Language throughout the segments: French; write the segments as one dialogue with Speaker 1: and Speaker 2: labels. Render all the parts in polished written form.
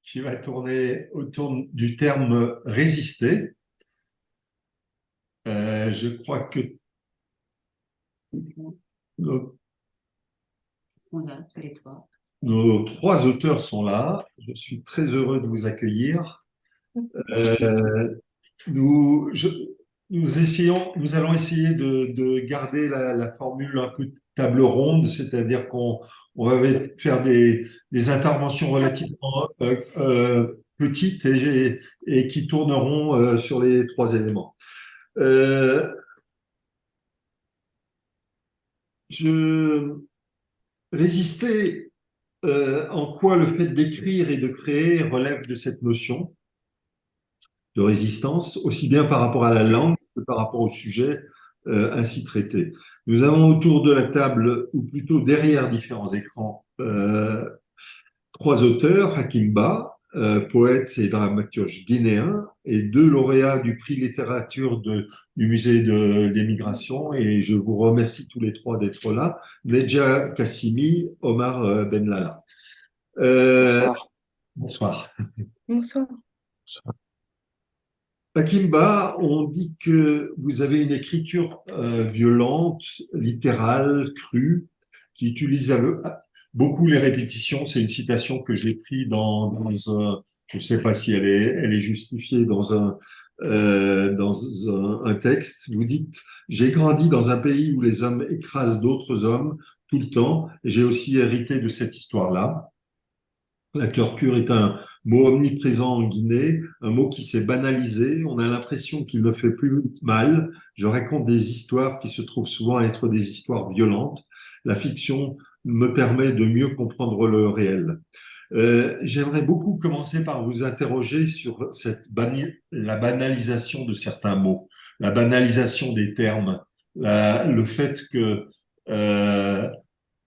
Speaker 1: qui va tourner autour du terme résister. Je crois que nos,
Speaker 2: Ils sont là, tous les trois.
Speaker 1: nos trois auteurs sont là. Je suis très heureux de vous accueillir.
Speaker 2: Merci.
Speaker 1: Euh, nous, je- nous allons essayer de garder la formule un peu table ronde, c'est-à-dire qu'on va faire des interventions relativement petites et qui tourneront sur les trois éléments. Euh, je résistais en quoi le fait d'écrire et de créer relève de cette notion de résistance, aussi bien par rapport à la langue que par rapport au sujet ainsi traité. Nous avons autour de la table, ou plutôt derrière différents écrans, trois auteurs, Hakim Bah, poète et dramaturge guinéen, et deux lauréats du prix littérature du musée des migrations, et je vous remercie tous les trois d'être là, Nedja Kassimi, Omar Benlala. Euh,
Speaker 3: Bonsoir.
Speaker 1: bonsoir.
Speaker 4: Bonsoir.
Speaker 1: Pakimba, on dit que vous avez une écriture violente, littérale, crue, qui utilise beaucoup les répétitions. C'est une citation que j'ai prise je ne sais pas si elle est justifiée dans un texte. Vous dites, j'ai grandi dans un pays où les hommes écrasent d'autres hommes tout le temps. Et j'ai aussi hérité de cette histoire-là. La torture est un mot omniprésent en Guinée, un mot qui s'est banalisé. On a l'impression qu'il ne fait plus mal. Je raconte des histoires qui se trouvent souvent être des histoires violentes. La fiction me permet de mieux comprendre le réel. J'aimerais beaucoup commencer par vous interroger sur la banalisation de certains mots, la banalisation des termes, le fait que euh,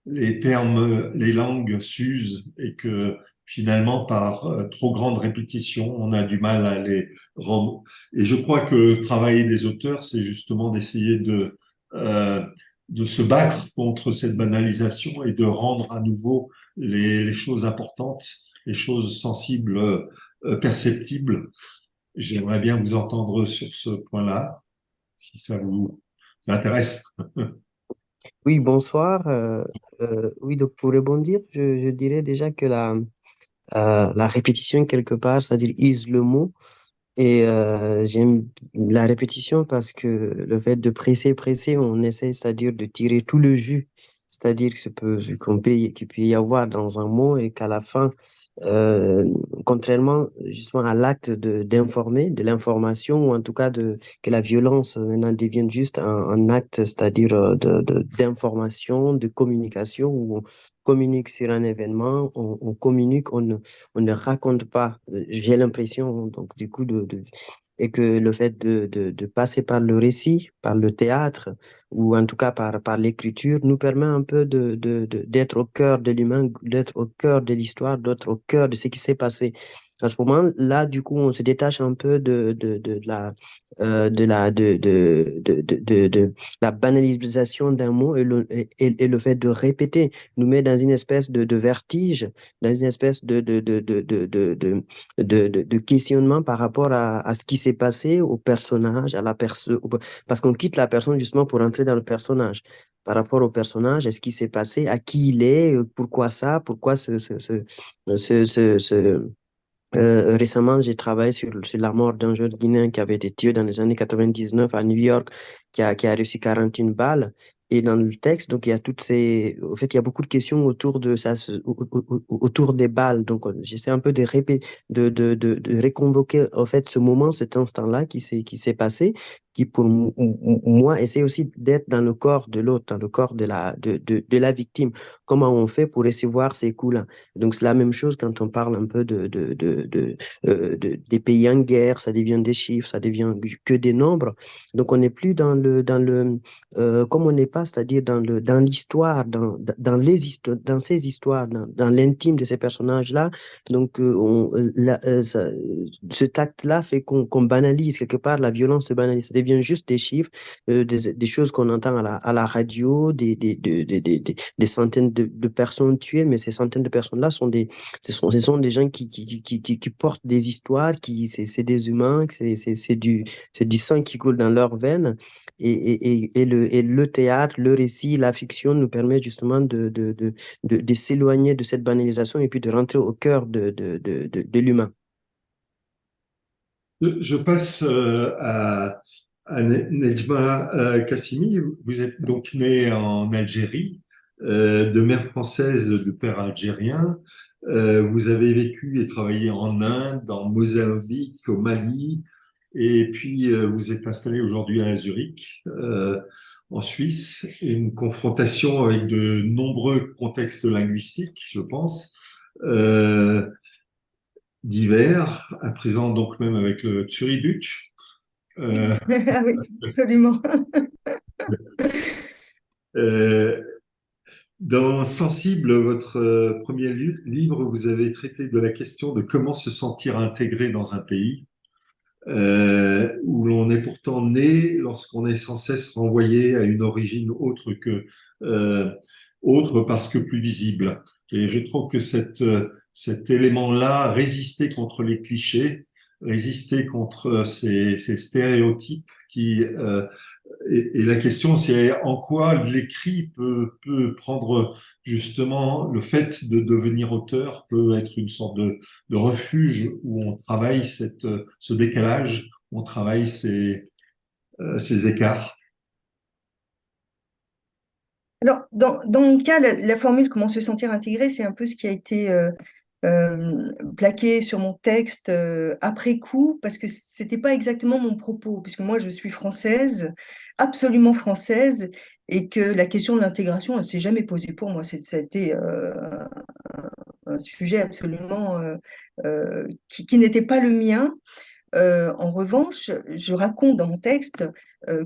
Speaker 1: les termes, les langues s'usent et que finalement, par trop grande répétition, on a du mal à les rendre. Et je crois que le travail des auteurs, c'est justement d'essayer de se battre contre cette banalisation et de rendre à nouveau les choses importantes, les choses sensibles, perceptibles. J'aimerais bien vous entendre sur ce point-là, si ça vous intéresse.
Speaker 3: Oui, bonsoir. Oui, donc pour rebondir, je dirais déjà que la répétition quelque part, c'est-à-dire use le mot. Et j'aime la répétition parce que le fait de presser, on essaie, c'est-à-dire de tirer tout le jus, c'est-à-dire que qu'il peut y avoir dans un mot et qu'à la fin, euh, contrairement justement à l'acte d'informer, de l'information, ou en tout cas que la violence maintenant devienne juste un acte, c'est-à-dire d'information, de communication, où on communique sur un événement, on communique, on ne raconte pas. J'ai l'impression, donc, du coup, et que le fait de passer par le récit, par le théâtre, ou en tout cas par l'écriture, nous permet un peu d'être au cœur de l'humain, d'être au cœur de l'histoire, d'être au cœur de ce qui s'est passé. À ce moment-là, du coup, on se détache un peu de la banalisation d'un mot et le fait de répéter nous met dans une espèce de vertige, dans une espèce de questionnement par rapport à ce qui s'est passé au personnage, à la personne, parce qu'on quitte la personne justement pour entrer dans le personnage. Par rapport au personnage, est-ce qui s'est passé, à qui il est, pourquoi ça, pourquoi récemment, j'ai travaillé sur la mort d'un jeune Guinéen qui avait été tué dans les années 99 à New York, qui a reçu 41 balles. Et dans le texte, donc, il y a toutes ces, en fait, il y a beaucoup de questions autour de ça, autour des balles. Donc, j'essaie un peu de réconvoquer, en fait, ce moment, cet instant-là qui s'est passé, qui, pour moi, essaie aussi d'être dans le corps de l'autre, dans le corps de la victime. Comment on fait pour recevoir ces coups-là? Donc, c'est la même chose quand on parle un peu des pays en guerre, ça devient des chiffres, ça devient que des nombres. Donc, on n'est plus comme on n'est pas, c'est-à-dire dans l'histoire, dans ces histoires, dans l'intime de ces personnages-là. Donc, cet acte-là fait qu'on banalise quelque part, la violence se banalise. Ça devient juste des chiffres, des choses qu'on entend à la radio, des centaines de personnes tuées, mais ces centaines de personnes-là ce sont des gens qui portent des histoires, c'est des humains, c'est du sang qui coule dans leurs veines. Et le théâtre, le récit, la fiction nous permet justement de s'éloigner de cette banalisation et puis de rentrer au cœur de l'humain.
Speaker 1: Je passe à Nejma Kassimi. Vous êtes donc né en Algérie, de mère française, de père algérien. Vous avez vécu et travaillé en Inde, en Mozambique, au Mali, et puis vous êtes installé aujourd'hui à Zurich, en Suisse. Une confrontation avec de nombreux contextes linguistiques, je pense. Euh, Divers, à présent donc même avec le Zurichduitsch. Euh,
Speaker 4: Ah oui, absolument.
Speaker 1: euh, dans Sensible, votre premier livre, vous avez traité de la question de comment se sentir intégré dans un pays où l'on est pourtant né lorsqu'on est sans cesse renvoyé à une origine euh, autre parce que plus visible. Et je trouve que cet élément-là, résister contre les clichés, résister contre ces stéréotypes et la question, c'est en quoi l'écrit peut prendre justement le fait de devenir auteur peut être une sorte de refuge où on travaille ce décalage, où on travaille ces écarts.
Speaker 4: Alors, dans mon cas, la formule comment se sentir intégré, c'est un peu ce qui a été plaqué sur mon texte après coup, parce que c'était pas exactement mon propos, puisque moi, je suis française, absolument française, et que la question de l'intégration, elle s'est jamais posée pour moi. Ça a été un sujet absolument qui n'était pas le mien. En revanche, je raconte dans mon texte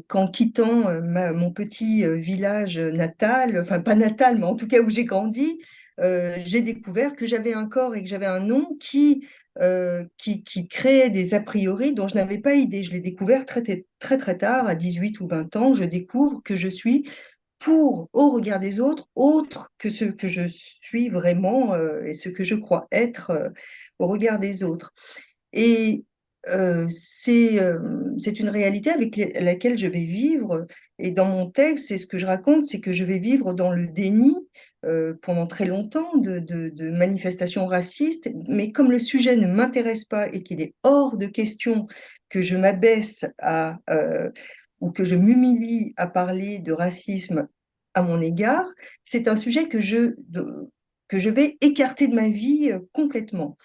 Speaker 4: qu'en quittant mon petit village natal, enfin pas natal, mais en tout cas où j'ai grandi, j'ai découvert que j'avais un corps et que j'avais un nom qui créait des a priori dont je n'avais pas idée. Je l'ai découvert très tard, à 18 ou 20 ans. Je découvre que je suis au regard des autres, autre que ce que je suis vraiment et ce que je crois être au regard des autres. Et c'est une réalité avec laquelle je vais vivre. Et dans mon texte, c'est ce que je raconte, c'est que je vais vivre dans le déni pendant très longtemps de manifestations racistes. Mais comme le sujet ne m'intéresse pas et qu'il est hors de question que je m'abaisse ou que je m'humilie à parler de racisme à mon égard, c'est un sujet que je vais écarter de ma vie complètement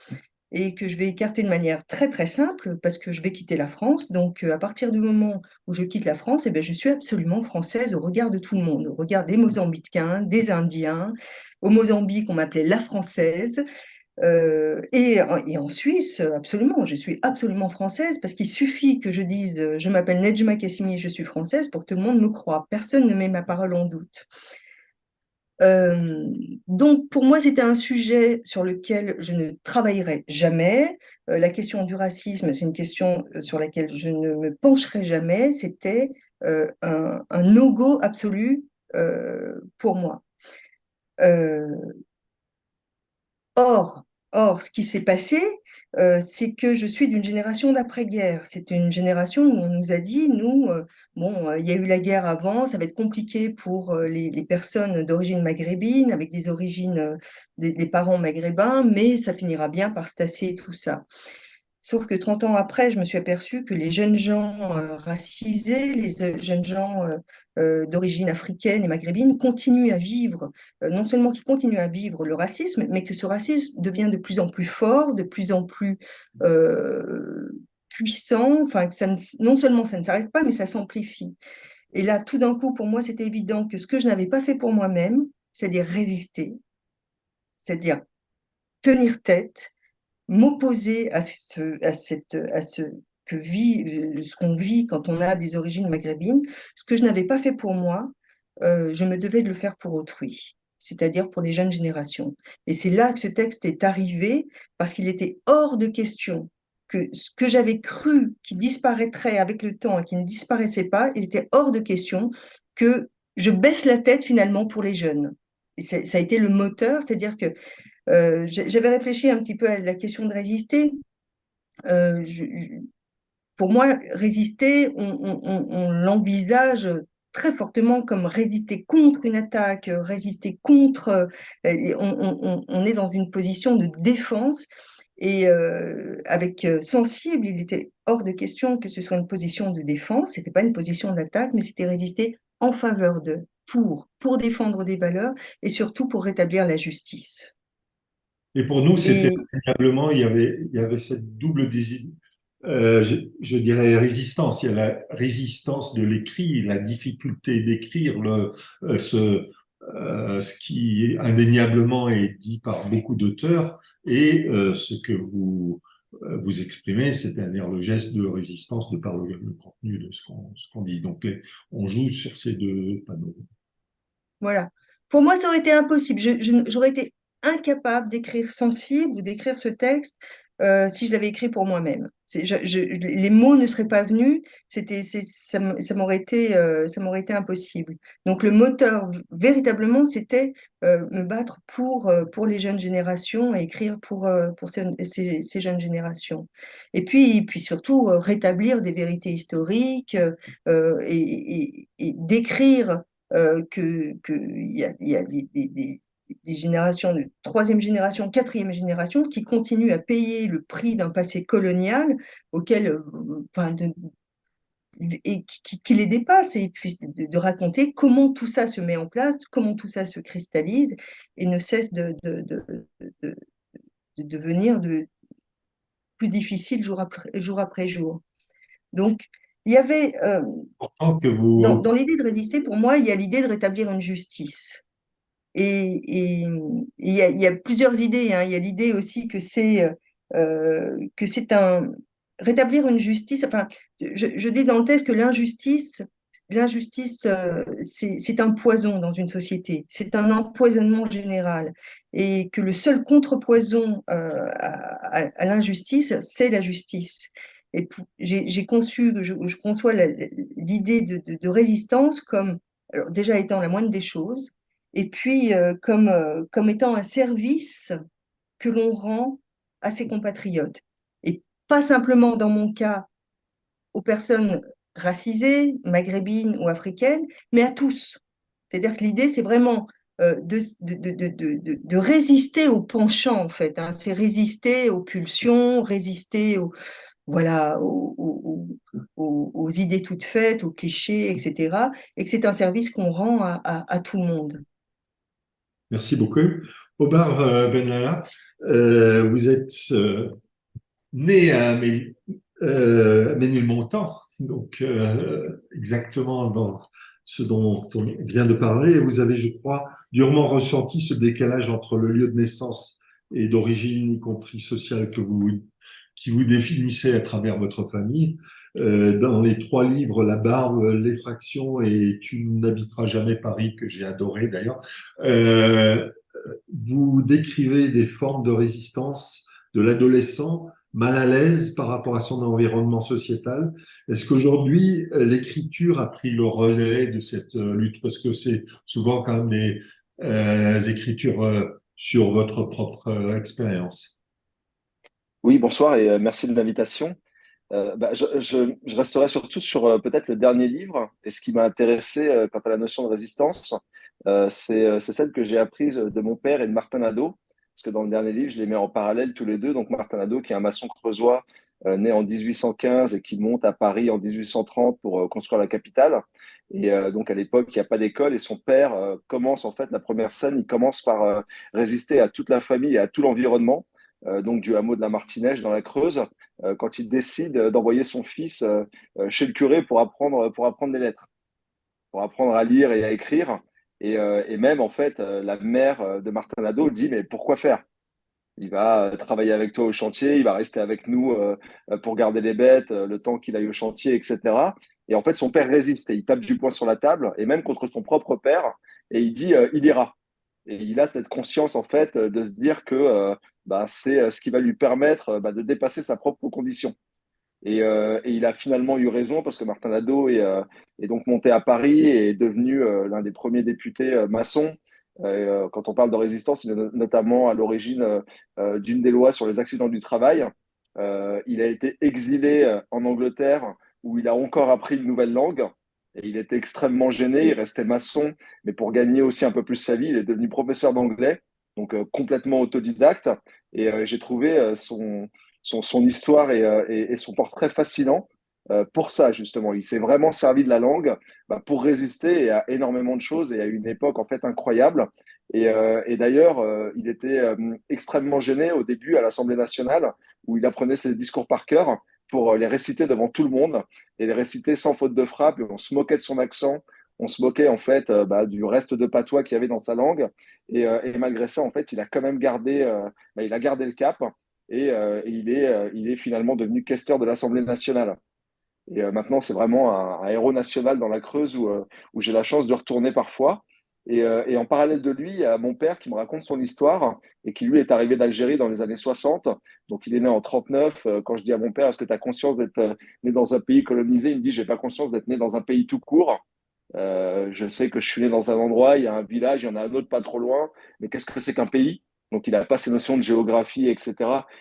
Speaker 4: et que je vais écarter de manière très simple parce que je vais quitter la France. Donc, à partir du moment où je quitte la France, eh bien, je suis absolument française au regard de tout le monde, au regard des Mozambicains, des Indiens. Au Mozambique, on m'appelait la Française. Et en Suisse, absolument, je suis absolument française parce qu'il suffit que je dise je m'appelle Nedjma Kassimi, je suis française pour que tout le monde me croie. Personne ne met ma parole en doute. Donc, pour moi, c'était un sujet sur lequel je ne travaillerai jamais. La question du racisme, c'est une question sur laquelle je ne me pencherai jamais. C'était un no-go absolu pour moi. Euh, Or, ce qui s'est passé, c'est que je suis d'une génération d'après-guerre. C'est une génération où on nous a dit, nous, bon, il y a eu la guerre avant, ça va être compliqué pour les personnes d'origine maghrébine, avec des origines, des parents maghrébins, mais ça finira bien par se tasser tout ça. Sauf que 30 ans après, je me suis aperçue que les jeunes gens racisés, jeunes gens d'origine africaine et maghrébine continuent à vivre, non seulement qu'ils continuent à vivre le racisme, mais que ce racisme devient de plus en plus fort, de plus en plus euh, puissant, enfin, que non seulement ça ne s'arrête pas, mais ça s'amplifie. Et là, tout d'un coup, pour moi, c'était évident que ce que je n'avais pas fait pour moi-même, c'est-à-dire résister, c'est-à-dire tenir tête, m'opposer à ce ce qu'on vit quand on a des origines maghrébines, ce que je n'avais pas fait pour moi, je me devais de le faire pour autrui, c'est-à-dire pour les jeunes générations. Et c'est là que ce texte est arrivé, parce qu'il était hors de question que ce que j'avais cru qui disparaîtrait avec le temps et qui ne disparaissait pas, il était hors de question que je baisse la tête finalement pour les jeunes. Et ça a été le moteur, c'est-à-dire que j'avais réfléchi un petit peu à la question de résister. Euh, je- je- pour moi, résister, on l'envisage très fortement comme résister contre une attaque, résister contre. Et on est dans une position de défense. Et avec sensible, il était hors de question que ce soit une position de défense. C'était pas une position d'attaque, mais c'était résister en faveur de, pour défendre des valeurs et surtout pour rétablir la justice.
Speaker 1: Et pour nous, c'était
Speaker 4: Et
Speaker 1: indéniablement, il y avait cette double je dirais résistance. Il y a la résistance de l'écrit, la difficulté d'écrire ce qui indéniablement est dit par beaucoup d'auteurs, et ce que vous exprimez, c'est-à-dire le geste de résistance de par le contenu de ce qu'on dit. Donc, on joue sur ces deux panneaux.
Speaker 4: voilà. Pour moi, ça aurait été impossible. J'aurais été incapable d'écrire Sensible ou d'écrire ce texte si je l'avais écrit pour moi-même. Les mots ne seraient pas venus. Ça m'aurait été impossible. Donc, le moteur, véritablement, c'était me battre pour les jeunes générations et écrire pour ces jeunes générations. Et puis surtout, rétablir des vérités historiques et d'écrire il y a des générations de troisième génération, quatrième génération qui continuent à payer le prix d'un passé colonial auquel, enfin, et qui les dépasse, et puis de raconter comment tout ça se met en place, comment tout ça se cristallise et ne cesse de devenir plus difficile jour après jour. Donc, il y avait,
Speaker 1: Pourtant que vous
Speaker 4: dans l'idée de résister, pour moi, il y a l'idée de rétablir une justice. Et il y a plusieurs idées, hein. Il y a l'idée aussi que c'est un rétablir une justice. Enfin, je dis dans le texte que l'injustice, c'est un poison dans une société. C'est un empoisonnement général, et que le seul contrepoison à l'injustice, c'est la justice. Et j'ai conçu, je conçois l'idée de résistance comme, alors, déjà étant la moindre des choses, et puis comme étant un service que l'on rend à ses compatriotes. Et pas simplement dans mon cas aux personnes racisées, maghrébines ou africaines, mais à tous. C'est-à-dire que l'idée, c'est vraiment de résister aux penchants, en fait, hein. C'est résister aux pulsions, résister voilà, aux idées toutes faites, aux clichés, etc. Et que c'est un service qu'on rend à tout le monde.
Speaker 1: Merci beaucoup. Omar Benalla, vous êtes né à Ménilmontant, donc exactement dans ce dont on vient de parler. Vous avez, je crois, durement ressenti ce décalage entre le lieu de naissance et d'origine, y compris sociale, qui vous définissait à travers votre famille. Dans les trois livres, La Barbe, L'Effraction et Tu n'habiteras jamais Paris, que j'ai adoré d'ailleurs, euh, vous décrivez des formes de résistance de l'adolescent mal à l'aise par rapport à son environnement sociétal. Est-ce qu'aujourd'hui, l'écriture a pris le relais de cette lutte? Parce que c'est souvent quand même des écritures sur votre propre expérience.
Speaker 5: Oui, bonsoir et merci de l'invitation. Je resterai surtout sur peut-être le dernier livre. Et ce qui m'a intéressé quant à la notion de résistance, c'est celle que j'ai apprise de mon père et de Martin Nadeau. Parce que dans le dernier livre, je les mets en parallèle tous les deux. Donc Martin Nadeau, qui est un maçon creusois, né en 1815 et qui monte à Paris en 1830 pour construire la capitale. Et donc à l'époque, il n'y a pas d'école. Et son père commence en fait la première scène, il commence par résister à toute la famille et à tout l'environnement, donc du hameau de la Martinège dans la Creuse, quand il décide d'envoyer son fils chez le curé pour apprendre des lettres, pour apprendre à lire et à écrire. Et même, en fait, la mère de Martin Nadeau dit, mais pourquoi faire? Il va travailler avec toi au chantier, il va rester avec nous pour garder les bêtes le temps qu'il aille au chantier, etc. Et en fait, son père résiste et il tape du poing sur la table, et même contre son propre père, et il dit il ira. Et il a cette conscience, en fait, de se dire que c'est ce qui va lui permettre de dépasser sa propre condition. Et il a finalement eu raison parce que Martin Lado est donc monté à Paris et est devenu l'un des premiers députés maçons. Quand on parle de résistance, il est notamment à l'origine d'une des lois sur les accidents du travail. Il a été exilé en Angleterre où il a encore appris une nouvelle langue. Et il était extrêmement gêné, il restait maçon, mais pour gagner aussi un peu plus sa vie, il est devenu professeur d'anglais, donc complètement autodidacte. Et j'ai trouvé son histoire et son portrait fascinant pour ça, justement. Il s'est vraiment servi de la langue pour résister à énormément de choses et à une époque en fait incroyable. Et d'ailleurs, il était extrêmement gêné au début à l'Assemblée nationale où il apprenait ses discours par cœur pour les réciter devant tout le monde et les réciter sans faute de frappe. Et on se moquait de son accent, on se moquait en fait du reste de patois qu'il y avait dans sa langue. Et malgré ça, en fait, il a quand même gardé, il a gardé le cap et il est finalement devenu questeur de l'Assemblée nationale. Et maintenant, c'est vraiment un héros national dans la Creuse où j'ai la chance de retourner parfois. Et en parallèle de lui, il y a mon père qui me raconte son histoire et qui, lui, est arrivé d'Algérie dans les années 60. Donc, il est né en 39. Quand je dis à mon père, est-ce que tu as conscience d'être né dans un pays colonisé? Il me dit, j'ai pas conscience d'être né dans un pays tout court. Je sais que je suis né dans un endroit, il y a un village, il y en a un autre pas trop loin, mais qu'est-ce que c'est qu'un pays? Donc, il n'a pas ces notions de géographie, etc.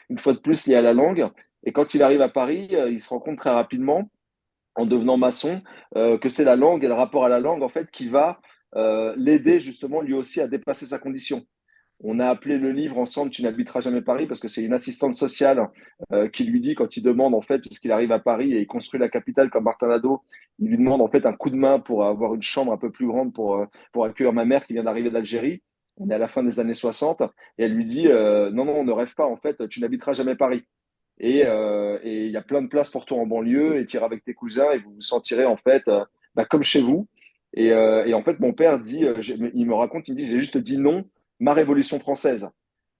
Speaker 5: Une fois de plus, lié à la langue. Et quand il arrive à Paris, il se rend compte très rapidement en devenant maçon, que c'est la langue et le rapport à la langue en fait qui va l'aider justement lui aussi à dépasser sa condition. On a appelé le livre ensemble Tu n'habiteras jamais Paris parce que c'est une assistante sociale qui lui dit quand il demande en fait puisqu'il arrive à Paris et il construit la capitale comme Martin Lado, il lui demande en fait un coup de main pour avoir une chambre un peu plus grande pour accueillir ma mère qui vient d'arriver d'Algérie. On est à la fin des années 60 et elle lui dit non non on ne rêve pas en fait tu n'habiteras jamais Paris. Et il y a plein de places pour toi en banlieue et tu iras avec tes cousins et vous vous sentirez en fait comme chez vous. Et en fait, mon père dit, il me raconte, il me dit, j'ai juste dit non, ma Révolution française.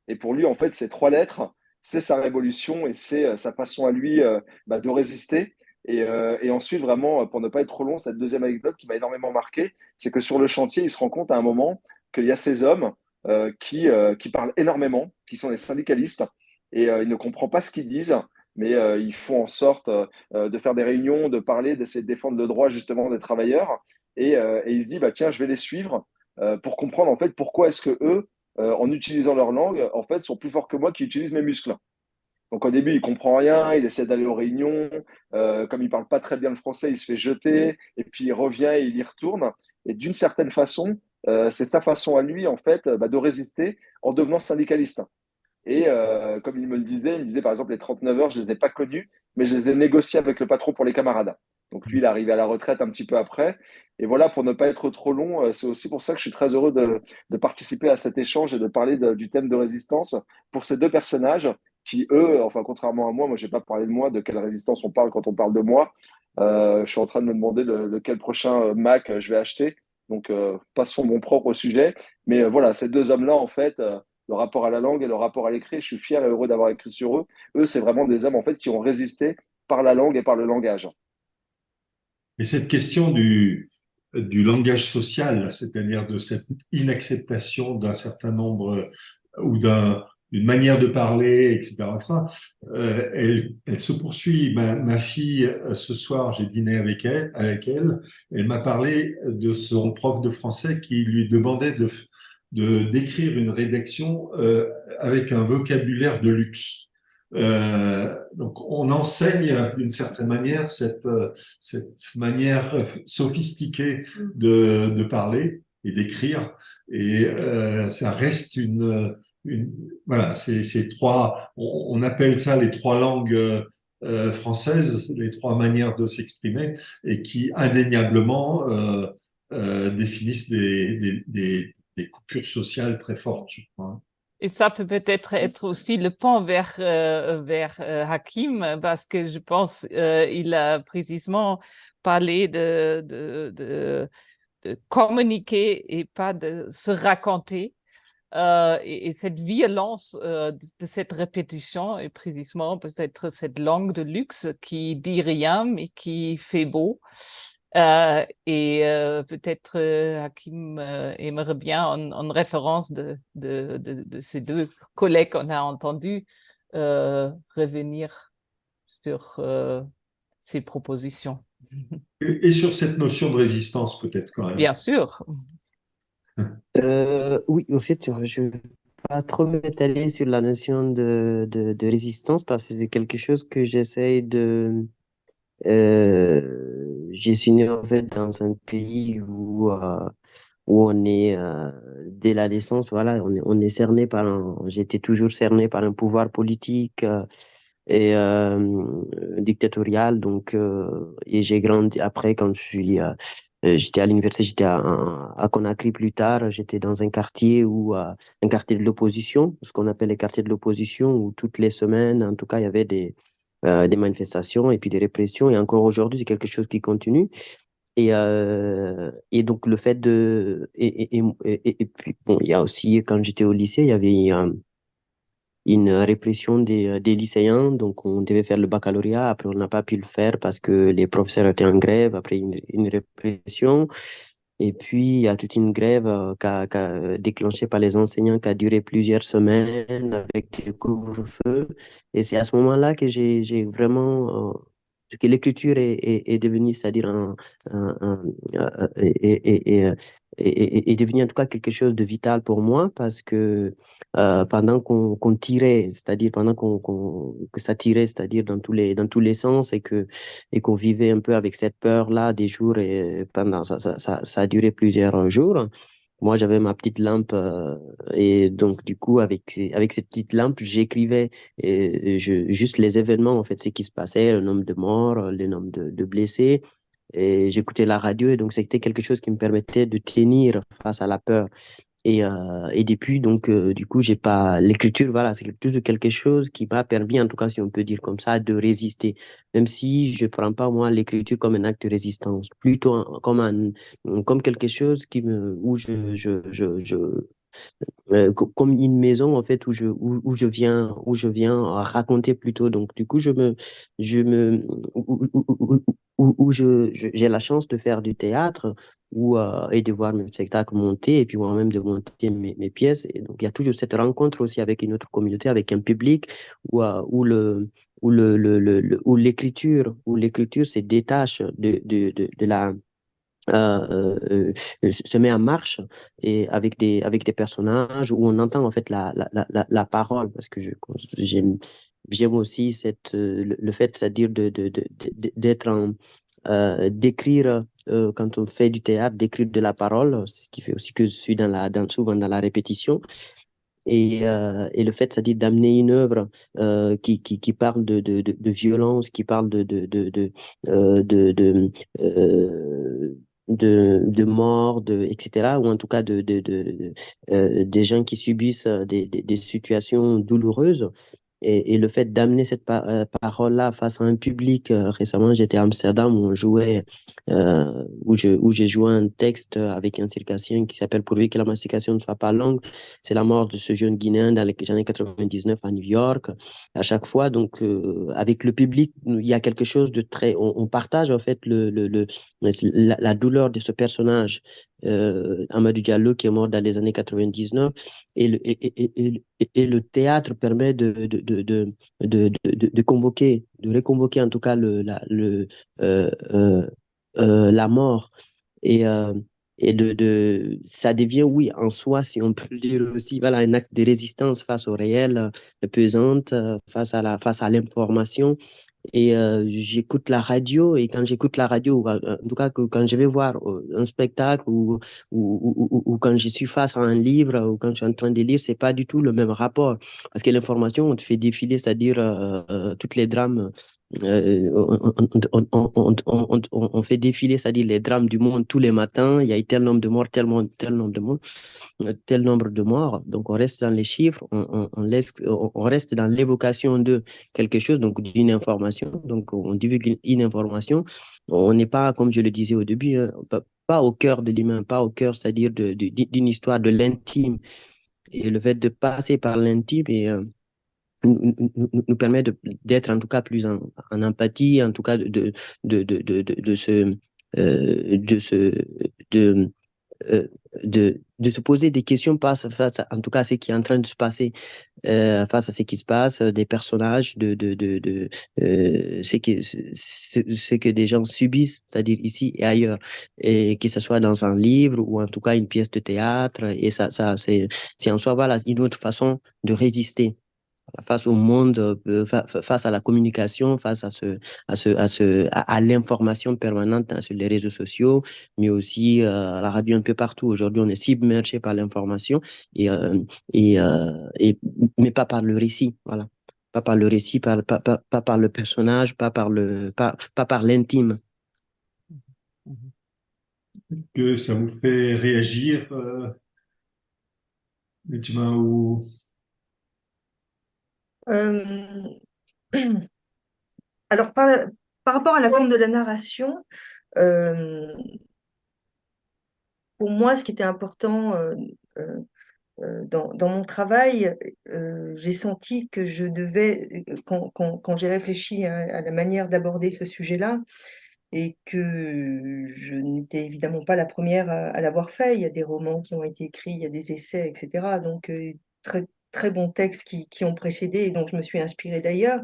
Speaker 5: Et pour lui, en fait, ces trois lettres, c'est sa révolution et c'est sa façon à lui de résister. Et ensuite, vraiment, pour ne pas être trop long, cette deuxième anecdote qui m'a énormément marqué, c'est que sur le chantier, il se rend compte à un moment qu'il y a ces hommes qui parlent énormément, qui sont des syndicalistes, et il ne comprend pas ce qu'ils disent, mais ils font en sorte de faire des réunions, de parler, d'essayer de défendre le droit justement des travailleurs. Et il se dit, bah, tiens, je vais les suivre pour comprendre en fait pourquoi est-ce que eux, en utilisant leur langue, en fait, sont plus forts que moi qui utilisent mes muscles. Donc au début, il comprend rien, il essaie d'aller aux réunions. Comme il parle pas très bien le français, il se fait jeter, et puis il revient et il y retourne. Et d'une certaine façon, c'est sa façon à lui, en fait, de résister en devenant syndicaliste. Et comme il me disait par exemple les 39 heures, je ne les ai pas connues, mais je les ai négociées avec le patron pour les camarades. Donc lui, il est arrivé à la retraite un petit peu après. Et voilà, pour ne pas être trop long, c'est aussi pour ça que je suis très heureux de participer à cet échange et de parler du thème de résistance pour ces deux personnages qui, eux, enfin contrairement à moi, moi je n'ai pas parlé de moi, de quelle résistance on parle quand on parle de moi. Je suis en train de me demander lequel prochain Mac je vais acheter. Donc passons mon propre sujet. Mais voilà, ces deux hommes-là, en fait, le rapport à la langue et le rapport à l'écrit. Je suis fier et heureux d'avoir écrit sur eux. Eux, c'est vraiment des hommes en fait qui ont résisté par la langue et par le langage.
Speaker 1: Et cette question du langage social, c'est-à-dire de cette inacceptation d'un certain nombre ou d'une manière de parler, etc., elle se poursuit. Ma fille, ce soir, j'ai dîné avec elle. Elle m'a parlé de son prof de français qui lui demandait d'écrire une rédaction avec un vocabulaire de luxe. Donc, on enseigne d'une certaine manière cette manière sophistiquée de parler et d'écrire. Et ça reste une voilà, c'est trois, on appelle ça les trois langues françaises, les trois manières de s'exprimer, et qui indéniablement définissent des coupures sociales très fortes, je crois.
Speaker 6: Et ça peut peut-être être aussi le pont vers Hakim, parce que je pense il a précisément parlé de communiquer et pas de se raconter. Et cette violence de cette répétition est précisément peut-être cette langue de luxe qui dit rien mais qui fait beau. Peut-être Hakim aimerait bien, en référence de ces deux collègues qu'on a entendus, revenir sur ces propositions.
Speaker 1: Et sur cette notion de résistance, peut-être quand même.
Speaker 6: Bien sûr.
Speaker 3: Oui, au fait, je ne vais pas trop m'étaler sur la notion de résistance parce que c'est quelque chose que j'essaye de... je suis né en fait dans un pays où on est, dès la naissance, voilà, on est cerné par j'étais toujours cerné par un pouvoir politique et dictatorial. Donc, et j'ai grandi après quand j'étais à l'université, j'étais à Conakry plus tard. J'étais dans un quartier un quartier de l'opposition, ce qu'on appelle les quartiers de l'opposition, où toutes les semaines, en tout cas, il y avait des manifestations et puis des répressions. Et encore aujourd'hui, c'est quelque chose qui continue. Et donc, le fait de. Et puis, bon, il y a aussi, quand j'étais au lycée, il y avait une répression des lycéens. Donc, on devait faire le baccalauréat. Après, on n'a pas pu le faire parce que les professeurs étaient en grève. Après, une répression. Et puis, il y a toute une grève déclenchée par les enseignants qui a duré plusieurs semaines avec des couvre-feux. Et c'est à ce moment-là que j'ai vraiment, que l'écriture est devenue, c'est-à-dire est devenue en tout cas quelque chose de vital pour moi parce que pendant qu'on tirait, c'est-à-dire pendant que ça tirait, c'est-à-dire dans tous les sens et qu'on vivait un peu avec cette peur-là des jours et pendant ça a duré plusieurs jours. Moi, j'avais ma petite lampe et donc du coup avec cette petite lampe, j'écrivais juste les événements en fait, ce qui se passait, le nombre de morts, le nombre de blessés. Et j'écoutais la radio et donc c'était quelque chose qui me permettait de tenir face à la peur. Et depuis, donc, du coup, j'ai pas, l'écriture, voilà, c'est plus de quelque chose qui m'a permis, en tout cas, si on peut dire comme ça, de résister. Même si je prends pas, moi, l'écriture comme un acte de résistance, plutôt comme quelque chose où comme une maison en fait où je viens raconter plutôt donc du coup je me où j'ai la chance de faire du théâtre et de voir mes spectacles monter et puis moi-même de monter mes pièces et donc il y a toujours cette rencontre aussi avec une autre communauté avec un public où l'écriture se détache de la se met en marche et avec des personnages où on entend en fait la parole parce que j'aime aussi le fait, c'est-à-dire d'être d'écrire quand on fait du théâtre, d'écrire de la parole, ce qui fait aussi que je suis souvent dans la répétition. Et le fait, c'est-à-dire d'amener une œuvre qui parle de violence, qui parle euh, de, de, euh, de mort, etc., ou en tout cas des gens qui subissent des situations douloureuses. Et le fait d'amener cette parole-là face à un public, récemment j'étais à Amsterdam où on jouait, où j'ai joué un texte avec un circassien qui s'appelle Pourvu que la mastication ne soit pas longue. C'est la mort de ce jeune Guinéen dans les années 99 à New York. À chaque fois, donc, avec le public, il y a quelque chose de très, on partage en fait la douleur de ce personnage, Amadou Diallo qui est mort dans les années 99 et le théâtre permet de convoquer, de réconvoquer en tout cas la mort et, ça devient, oui, en soi, si on peut le dire aussi, voilà, un acte de résistance face au réel, pesante, face à l'information et j'écoute la radio et quand j'écoute la radio, en tout cas quand je vais voir un spectacle ou quand je suis face à un livre ou quand je suis en train de lire, c'est pas du tout le même rapport parce que l'information on te fait défiler, c'est-à-dire toutes les drames. On fait défiler, c'est-à-dire les drames du monde tous les matins. Il y a eu tel nombre de morts, tel nombre de morts, tel nombre de morts. Donc on reste dans les chiffres, on reste dans l'évocation de quelque chose, donc d'une information. Donc, on divulgue une information. On n'est pas, comme je le disais au début, pas au cœur de l'humain, pas au cœur, c'est-à-dire d'une histoire de l'intime. Et le fait de passer par l'intime nous permet d'être en tout cas plus en empathie, en tout cas de se, de se, de, de se poser des questions face en tout cas à ce qui est en train de se passer, face à ce qui se passe, des personnages, ce que des gens subissent, c'est-à-dire ici et ailleurs, et que ce soit dans un livre ou en tout cas une pièce de théâtre, et c'est en soi, voilà, une autre façon de résister face au monde, face à la communication, face à l'information permanente sur les réseaux sociaux, mais aussi à la radio un peu partout. Aujourd'hui, on est submergé par l'information et, euh, mais pas par le récit, voilà. Pas par le récit, pas par le personnage, pas par l'intime.
Speaker 1: Que ça vous fait réagir, Benjamin, ou
Speaker 4: Euh, alors, par rapport à la forme de la narration, euh, pour moi, ce qui était important euh, dans mon travail, j'ai senti que je devais, quand j'ai réfléchi à la manière d'aborder ce sujet-là, et que je n'étais évidemment pas la première à l'avoir fait. Il y a des romans qui ont été écrits, il y a des essais, etc. Donc, très, très bons textes qui ont précédé et dont je me suis inspirée d'ailleurs.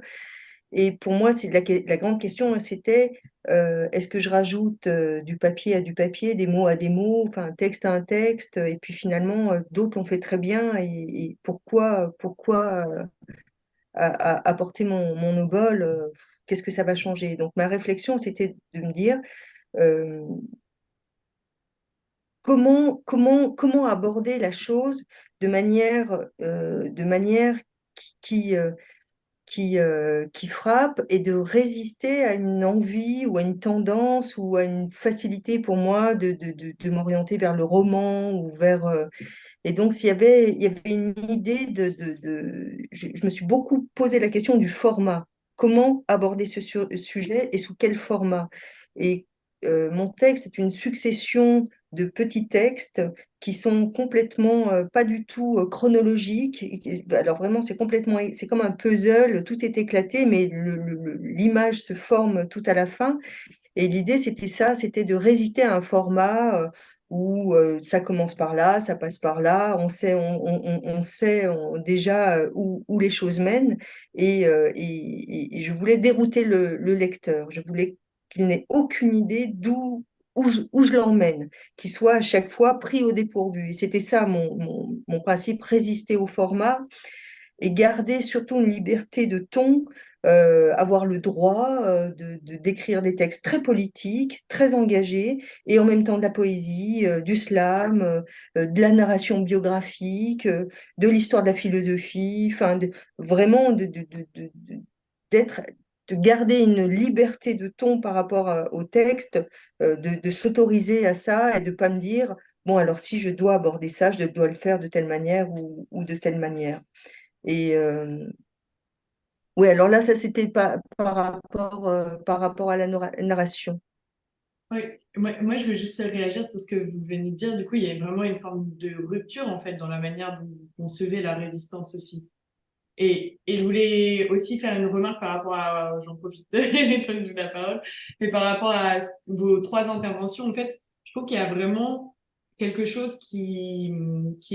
Speaker 4: Et pour moi, c'est la grande question, c'était est-ce que je rajoute du papier à du papier, des mots à des mots, enfin un texte à un texte, et puis finalement, d'autres l'ont fait très bien, et pourquoi apporter mon obol, qu'est-ce que ça va changer? Donc ma réflexion, c'était de me dire euh, comment aborder la chose de manière qui, qui frappe, et de résister à une envie ou à une tendance ou à une facilité pour moi de m'orienter vers le roman ou vers... et donc, il y avait une idée je me suis beaucoup posé la question du format. Comment aborder ce sujet et sous quel format? Et mon texte est une succession de petits textes qui sont complètement pas du tout chronologiques. Alors vraiment, c'est comme un puzzle, tout est éclaté, mais l'image se forme tout à la fin. Et l'idée, c'était ça, c'était de résister à un format où ça commence par là, ça passe par là, on sait déjà où les choses mènent. Et je voulais dérouter le lecteur. Je voulais qu'il n'ait aucune idée où je l'emmène, qu'il soit à chaque fois pris au dépourvu. Et c'était ça mon principe, résister au format et garder surtout une liberté de ton, avoir le droit d'écrire des textes très politiques, très engagés, et en même temps de la poésie, du slam, de la narration biographique, de l'histoire de la philosophie, enfin vraiment d'être de garder une liberté de ton par rapport au texte, de s'autoriser à ça et de pas me dire, bon, alors si je dois aborder ça, je dois le faire de telle manière ou de telle manière. Et oui, alors là, ça, c'était par rapport à la narration.
Speaker 7: Oui, moi, je veux juste réagir sur ce que vous venez de dire. Du coup, il y a vraiment une forme de rupture, en fait, dans la manière dont vous concevez la résistance aussi. Et je voulais aussi faire une remarque par rapport à, j'en profite, tant que j'ai la parole, mais par rapport à vos trois interventions, en fait, je trouve qu'il y a vraiment quelque chose qui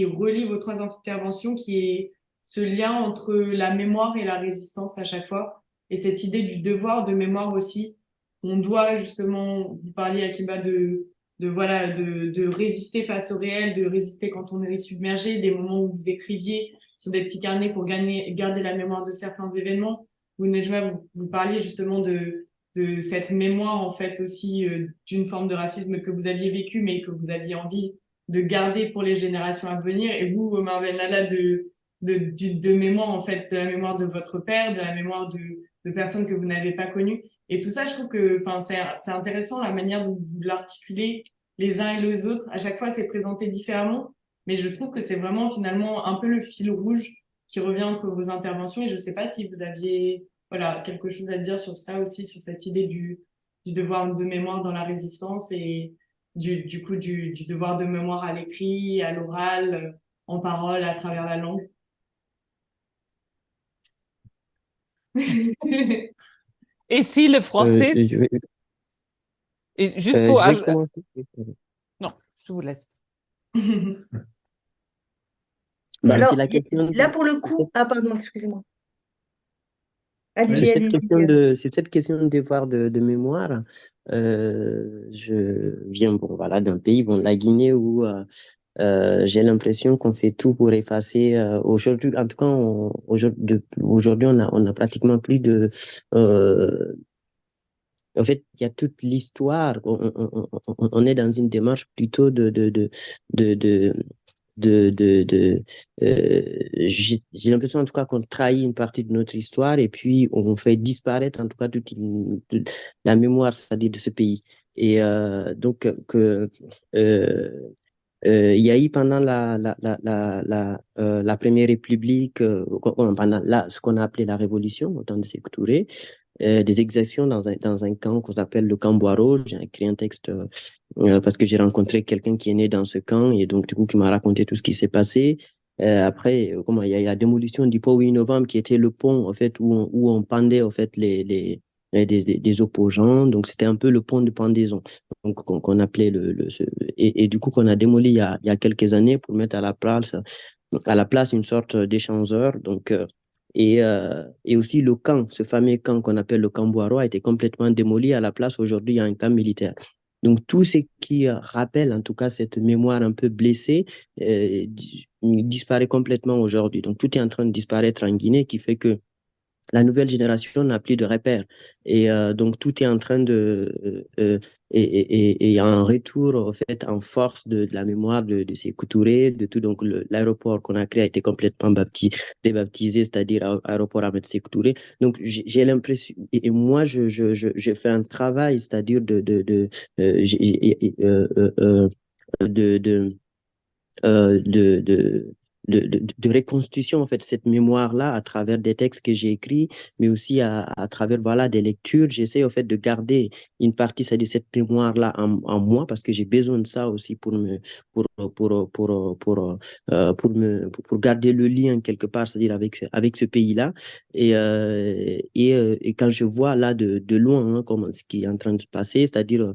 Speaker 7: relie vos trois interventions, qui est ce lien entre la mémoire et la résistance à chaque fois, et cette idée du devoir de mémoire aussi. On doit justement, vous parliez, Akiba, voilà, de résister face au réel, de résister quand on est submergé, des moments où vous écriviez sur des petits carnets pour garder la mémoire de certains événements. Vous, Nejma, vous parliez justement de cette mémoire, en fait, aussi d'une forme de racisme que vous aviez vécu, mais que vous aviez envie de garder pour les générations à venir. Et vous, Omar Ben Lala, de mémoire, en fait, de la mémoire de votre père, de la mémoire de personnes que vous n'avez pas connues. Et tout ça, je trouve que c'est intéressant la manière dont vous l'articulez les uns et les autres. À chaque fois, c'est présenté différemment. Mais je trouve que c'est vraiment finalement un peu le fil rouge qui revient entre vos interventions. Et je ne sais pas si vous aviez voilà, quelque chose à dire sur ça aussi, sur cette idée du devoir de mémoire dans la résistance et du devoir de mémoire à l'écrit, à l'oral. en parole à travers la langue?
Speaker 6: Et si le français,
Speaker 3: Je vais,
Speaker 6: et juste pour...
Speaker 3: je vais commencer.
Speaker 6: Non, je vous laisse.
Speaker 3: Bah,
Speaker 4: Alors,
Speaker 3: c'est la question
Speaker 4: là,
Speaker 3: de,
Speaker 4: pour le
Speaker 3: c'est cette
Speaker 4: coup, ah, pardon, excusez-moi.
Speaker 3: c'est
Speaker 4: Allez-y,
Speaker 3: cette
Speaker 4: allez-y.
Speaker 3: question de, c'est cette question de devoir de mémoire. Je viens, bon, voilà, d'un pays, bon, la Guinée, où j'ai l'impression qu'on fait tout pour effacer. Aujourd'hui, en tout cas, aujourd'hui, on a pratiquement plus de. En fait, il y a toute l'histoire. On est dans une démarche plutôt de, de, j'ai l'impression en tout cas qu'on trahit une partie de notre histoire et puis on fait disparaître en tout cas toute la mémoire, c'est-à-dire de ce pays. Et donc euh, il y a eu pendant la Première République, pendant ce qu'on a appelé la Révolution, au temps de Sékou Touré, des exactions dans un camp qu'on appelle le camp Boiro. J'ai écrit un texte parce que j'ai rencontré quelqu'un qui est né dans ce camp et donc du coup qui m'a raconté tout ce qui s'est passé. Après, comment il y a eu la démolition du pont 8 novembre qui était le pont en fait où on pendait en fait des opposants. Donc c'était un peu le pont de pendaison. Donc qu'on appelait et du coup qu'on a démoli il y a quelques années pour mettre à la place une sorte d'échangeur. Donc et aussi le camp, ce fameux camp qu'on appelle le camp Boiro a été complètement démoli. À la place, aujourd'hui, il y a un camp militaire. Donc, tout ce qui rappelle, en tout cas, cette mémoire un peu blessée, disparaît complètement aujourd'hui. Donc, tout est en train de disparaître en Guinée, qui fait que la nouvelle génération n'a plus de repères. Et donc, tout est en train et il y a un retour, en fait, en force de la mémoire de ces Touré, de tout. Donc, l'aéroport qu'on a créé a été complètement débaptisé, c'est-à-dire aéroport Ahmed Sékou Touré. Donc, j'ai l'impression, et moi, je fais un travail, c'est-à-dire de, de, euh, de, de, de reconstitution, en fait, cette mémoire-là à travers des textes que j'ai écrits, mais aussi à travers, voilà, des lectures. J'essaie, en fait, de garder une partie, c'est-à-dire cette mémoire-là en moi, parce que j'ai besoin de ça aussi pour garder le lien quelque part, c'est-à-dire avec ce pays-là. Et quand je vois là de loin, hein, comme ce qui est en train de se passer, c'est-à-dire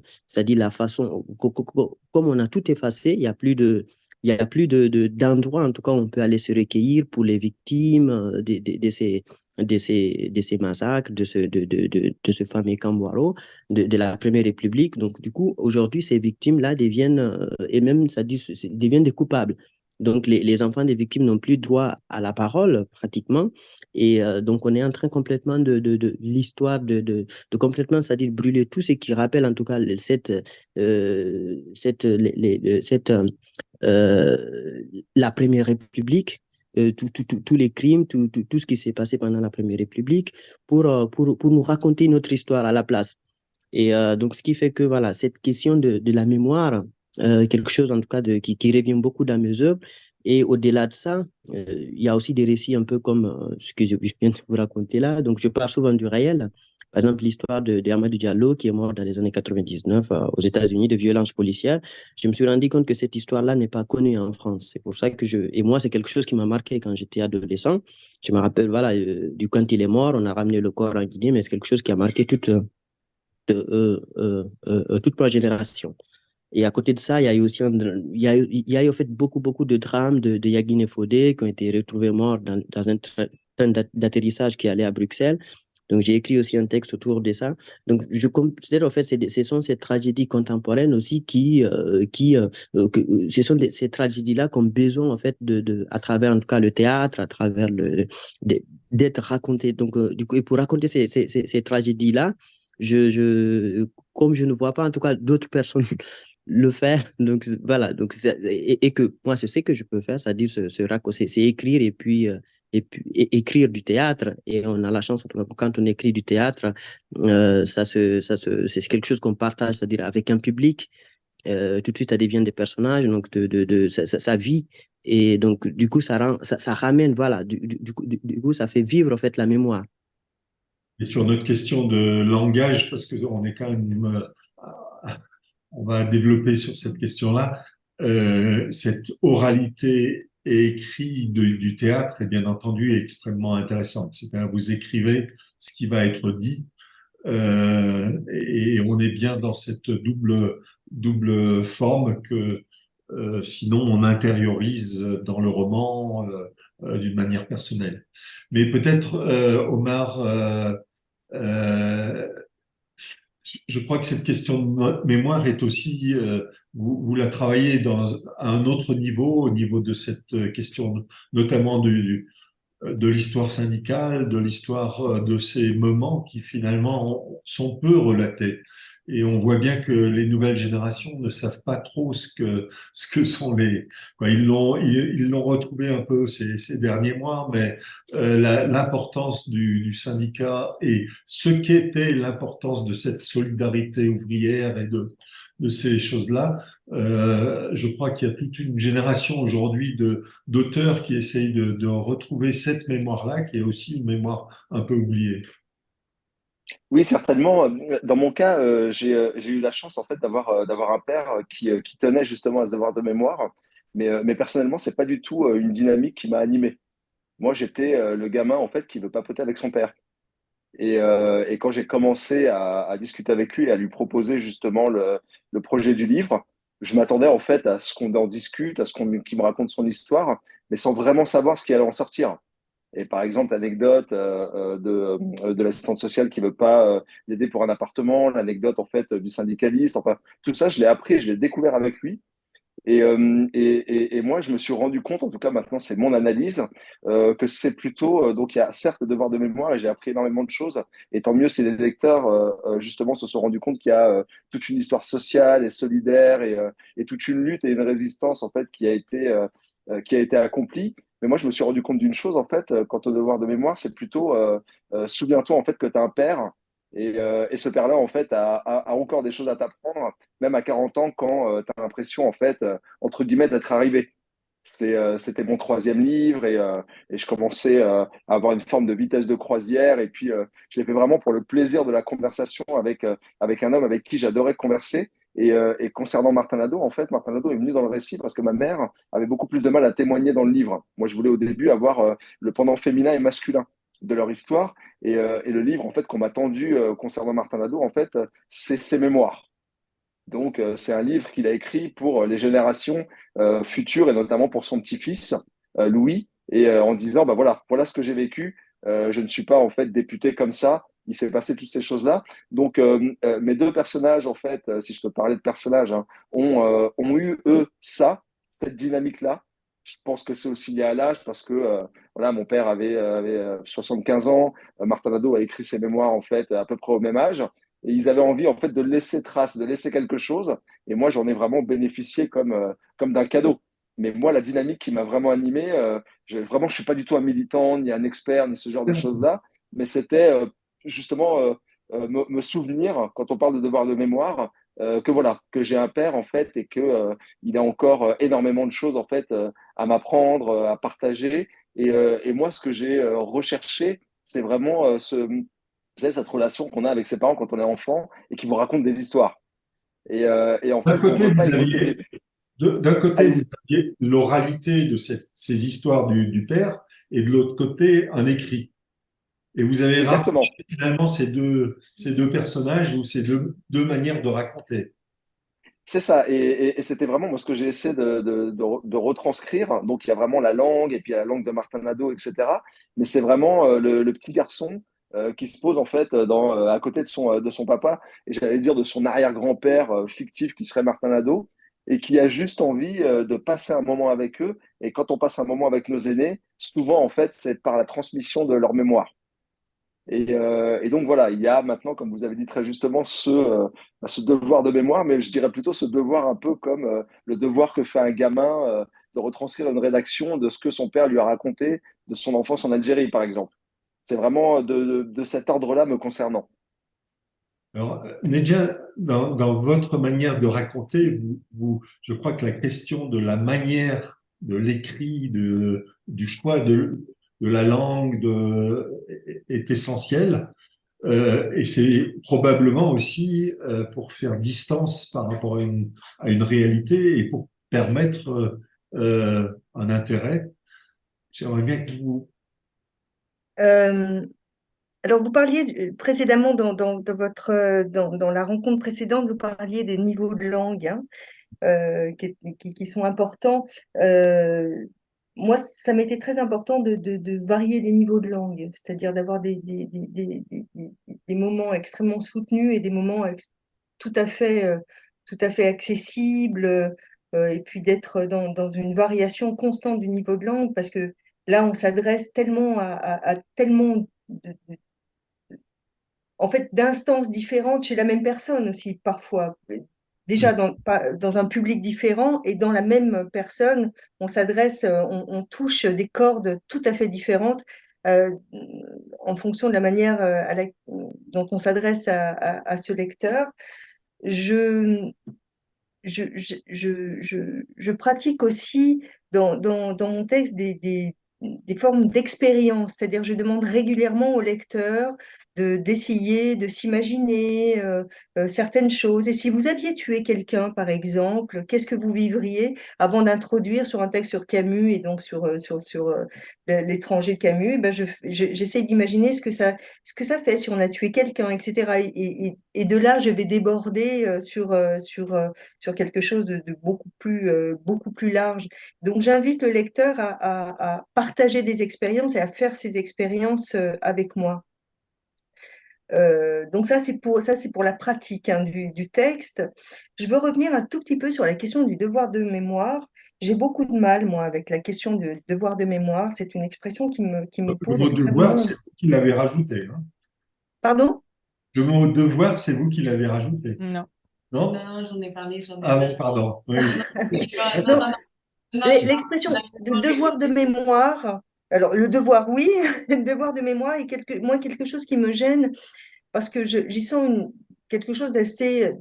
Speaker 3: la façon, comme on a tout effacé, il y a plus d'endroits, en tout cas, où on peut aller se recueillir pour les victimes de ces massacres, de ce fameux Camboiro, de la Première République. Donc, du coup, aujourd'hui, ces victimes-là deviennent, et même, ça dit, deviennent des coupables. Donc, les enfants des victimes n'ont plus droit à la parole, pratiquement. Et donc, on est en train complètement de l'histoire de complètement, c'est-à-dire brûler tout ce qui rappelle, en tout cas, cette la Première République, tous les crimes, tout ce qui s'est passé pendant la Première République, pour nous raconter notre histoire à la place. Et donc, ce qui fait que, voilà, cette question de la mémoire, quelque chose en tout cas qui revient beaucoup dans mes œuvres. Et au-delà de ça, il y a aussi des récits un peu comme ce que je viens de vous raconter là. Donc, je parle souvent du réel. Par exemple, l'histoire de Amadou Diallo, qui est mort dans les années 99 aux États-Unis de violences policières. Je me suis rendu compte que cette histoire-là n'est pas connue en France. C'est pour ça que et moi, c'est quelque chose qui m'a marqué quand j'étais adolescent. Je me rappelle, voilà, du quand il est mort, on a ramené le corps en Guinée, mais c'est quelque chose qui a marqué toute ma génération. Et à côté de ça, il y a eu aussi il y a eu en fait beaucoup de drames de Yagine Fodé qui ont été retrouvés morts dans un train d'atterrissage qui allait à Bruxelles. Donc, j'ai écrit aussi un texte autour de ça. Donc, je considère, en fait, ce sont ces tragédies contemporaines aussi ce sont ces tragédies-là qu'on a besoin, en fait, à travers, en tout cas, le théâtre, à travers d'être racontées. Donc, du coup, et pour raconter ces tragédies-là, comme je ne vois pas, en tout cas, d'autres personnes le faire. Donc, voilà. Donc, et que moi, je sais que je peux faire, c'est-à-dire c'est écrire et puis écrire du théâtre. Et on a la chance, en tout cas, quand on écrit du théâtre, c'est quelque chose qu'on partage, c'est-à-dire avec un public. Tout de suite, ça devient des personnages, donc ça vit. Et donc, du coup, ça ramène, voilà, du coup, ça fait vivre, en fait, la mémoire.
Speaker 1: Et sur notre question de langage, parce qu'on est quand même, on va développer sur cette question-là, cette oralité écrit du théâtre est bien entendu extrêmement intéressante. C'est-à-dire vous écrivez ce qui va être dit et on est bien dans cette double forme que sinon on intériorise dans le roman d'une manière personnelle. Mais peut-être Omar, euh, je crois que cette question de mémoire est aussi, vous la travaillez à un autre niveau, au niveau de cette question, notamment de l'histoire syndicale, de l'histoire de ces moments qui finalement sont peu relatés. Et on voit bien que les nouvelles générations ne savent pas trop ce que sont quoi, ils l'ont retrouvé un peu ces derniers mois, mais l'importance du syndicat et ce qu'était l'importance de cette solidarité ouvrière et de ces choses-là, je crois qu'il y a toute une génération aujourd'hui d'auteurs qui essayent de retrouver cette mémoire-là, qui est aussi une mémoire un peu oubliée.
Speaker 5: Oui, certainement. Dans mon cas, j'ai eu la chance en fait d'avoir un père qui tenait justement à ce devoir de mémoire. Mais personnellement, c'est pas du tout une dynamique qui m'a animé. Moi, j'étais le gamin en fait qui veut papoter avec son père. Et quand j'ai commencé à discuter avec lui et à lui proposer justement le projet du livre, je m'attendais en fait à ce qu'on en discute, qu'il me raconte son histoire, mais sans vraiment savoir ce qui allait en sortir. Et par exemple, l'anecdote de l'assistante sociale qui veut pas l'aider pour un appartement, l'anecdote en fait du syndicaliste, enfin tout ça, je l'ai appris, et je l'ai découvert avec lui. Et moi, je me suis rendu compte, en tout cas maintenant, c'est mon analyse, que c'est plutôt, donc il y a certes le devoir de mémoire et j'ai appris énormément de choses. Et tant mieux si les lecteurs, justement, se sont rendus compte qu'il y a toute une histoire sociale et solidaire et toute une lutte et une résistance, en fait, qui a été accomplie. Mais moi, je me suis rendu compte d'une chose, en fait, quant au devoir de mémoire, c'est plutôt, souviens-toi, en fait, que tu as un père. Et ce père-là, en fait, a encore des choses à t'apprendre même à 40 ans, quand tu as l'impression, en fait, entre guillemets, d'être arrivé. C'était mon troisième livre et je commençais à avoir une forme de vitesse de croisière. Et puis, je l'ai fait vraiment pour le plaisir de la conversation avec un homme avec qui j'adorais converser. Et concernant Martin Lado, en fait, Martin Lado est venu dans le récit parce que ma mère avait beaucoup plus de mal à témoigner dans le livre. Moi, je voulais au début avoir le pendant féminin et masculin de leur histoire. Et le livre, en fait, qu'on m'a tendu concernant Martin Lado, en fait, c'est ses mémoires. Donc, c'est un livre qu'il a écrit pour les générations futures et notamment pour son petit-fils, Louis, et en disant, bah voilà ce que j'ai vécu. Je ne suis pas en fait député comme ça. Il s'est passé toutes ces choses-là. Donc, mes deux personnages, en fait, si je peux parler de personnages, hein, ont eu, eux, cette dynamique-là. Je pense que c'est aussi lié à l'âge parce que voilà, mon père avait 75 ans. Martin Lado a écrit ses mémoires, en fait, à peu près au même âge. Et ils avaient envie en fait de laisser trace, de laisser quelque chose. Et moi, j'en ai vraiment bénéficié comme d'un cadeau. Mais moi, la dynamique qui m'a vraiment animé, vraiment, je suis pas du tout un militant, ni un expert, ni ce genre de choses-là. Mais c'était justement me souvenir, quand on parle de devoir de mémoire, que voilà, que j'ai un père en fait et que il a encore énormément de choses en fait à m'apprendre, à partager. Et moi, ce que j'ai recherché, c'est vraiment vous savez, cette relation qu'on a avec ses parents quand on est enfant et qui vous racontent des histoires. Et en
Speaker 1: D'un
Speaker 5: fait, on ne
Speaker 1: côté,
Speaker 5: veut pas évoquer des...
Speaker 1: d'un côté, vous
Speaker 5: Allez-y.
Speaker 1: aviez l'oralité de ces histoires du père, et de l'autre côté, un écrit. Et vous avez
Speaker 5: Exactement.
Speaker 1: rapproché finalement ces deux personnages ou ces deux manières de raconter.
Speaker 5: C'est ça. Et c'était vraiment moi, ce que j'ai essayé de retranscrire. Donc, il y a vraiment la langue et puis il y a la langue de Martin Nadeau, etc. Mais c'est vraiment le petit garçon qui se pose en fait à côté de son papa et j'allais dire de son arrière-grand-père fictif qui serait Martin Nadeau et qui a juste envie de passer un moment avec eux. Et quand on passe un moment avec nos aînés, souvent en fait, c'est par la transmission de leur mémoire. Et donc voilà, il y a maintenant, comme vous avez dit très justement, ce devoir de mémoire, mais je dirais plutôt ce devoir un peu comme le devoir que fait un gamin de retranscrire une rédaction de ce que son père lui a raconté de son enfance en Algérie, par exemple. C'est vraiment de cet ordre-là me concernant.
Speaker 1: Alors, Nedja, dans votre manière de raconter, je crois que la question de la manière de l'écrit, du choix de la langue est essentielle. Et c'est probablement aussi pour faire distance par rapport à à une réalité et pour permettre un intérêt. J'aimerais bien que vous...
Speaker 4: Euh, alors, vous parliez précédemment dans la rencontre précédente, vous parliez des niveaux de langue, hein, qui sont importants. Moi, ça m'était très important de varier les niveaux de langue, c'est-à-dire d'avoir des moments extrêmement soutenus et des moments tout à fait accessibles, et puis d'être dans une variation constante du niveau de langue, parce que là, on s'adresse tellement à tellement en fait, d'instances différentes chez la même personne aussi, parfois. Déjà dans un public différent et dans la même personne, on s'adresse, on touche des cordes tout à fait différentes euh, en fonction de la manière dont on s'adresse à ce lecteur. Je, je pratique aussi dans mon texte des formes d'expérience, c'est-à-dire je demande régulièrement au lecteur d'essayer de s'imaginer certaines choses. Et si vous aviez tué quelqu'un, par exemple, qu'est-ce que vous vivriez avant d'introduire sur un texte sur Camus et donc sur l'étranger Camus, ben j'essaie d'imaginer ce que ça fait si on a tué quelqu'un, etc. Et de là, je vais déborder sur quelque chose de beaucoup plus large. Donc, j'invite le lecteur à partager des expériences et à faire ces expériences avec moi. Donc ça, c'est pour la pratique, hein, du texte. Je veux revenir un tout petit peu sur la question du devoir de mémoire. J'ai beaucoup de mal, moi, avec la question du devoir de mémoire. C'est une expression qui me
Speaker 1: Le
Speaker 4: pose
Speaker 1: mot devoir,
Speaker 4: extrêmement...
Speaker 1: c'est vous qui l'avez rajouté. Hein.
Speaker 4: Pardon?
Speaker 1: Le mot devoir, c'est vous qui l'avez rajouté.
Speaker 6: Non.
Speaker 1: Non?
Speaker 7: Non, j'en ai parlé, j'en ai
Speaker 1: Ah bon,
Speaker 7: parlé.
Speaker 1: pardon. Oui.
Speaker 7: Non,
Speaker 4: Non,
Speaker 7: non, non,
Speaker 4: l'expression de devoir de mémoire, alors le devoir, oui, le devoir de mémoire est moi quelque chose qui me gêne parce que j'y sens quelque chose d'assez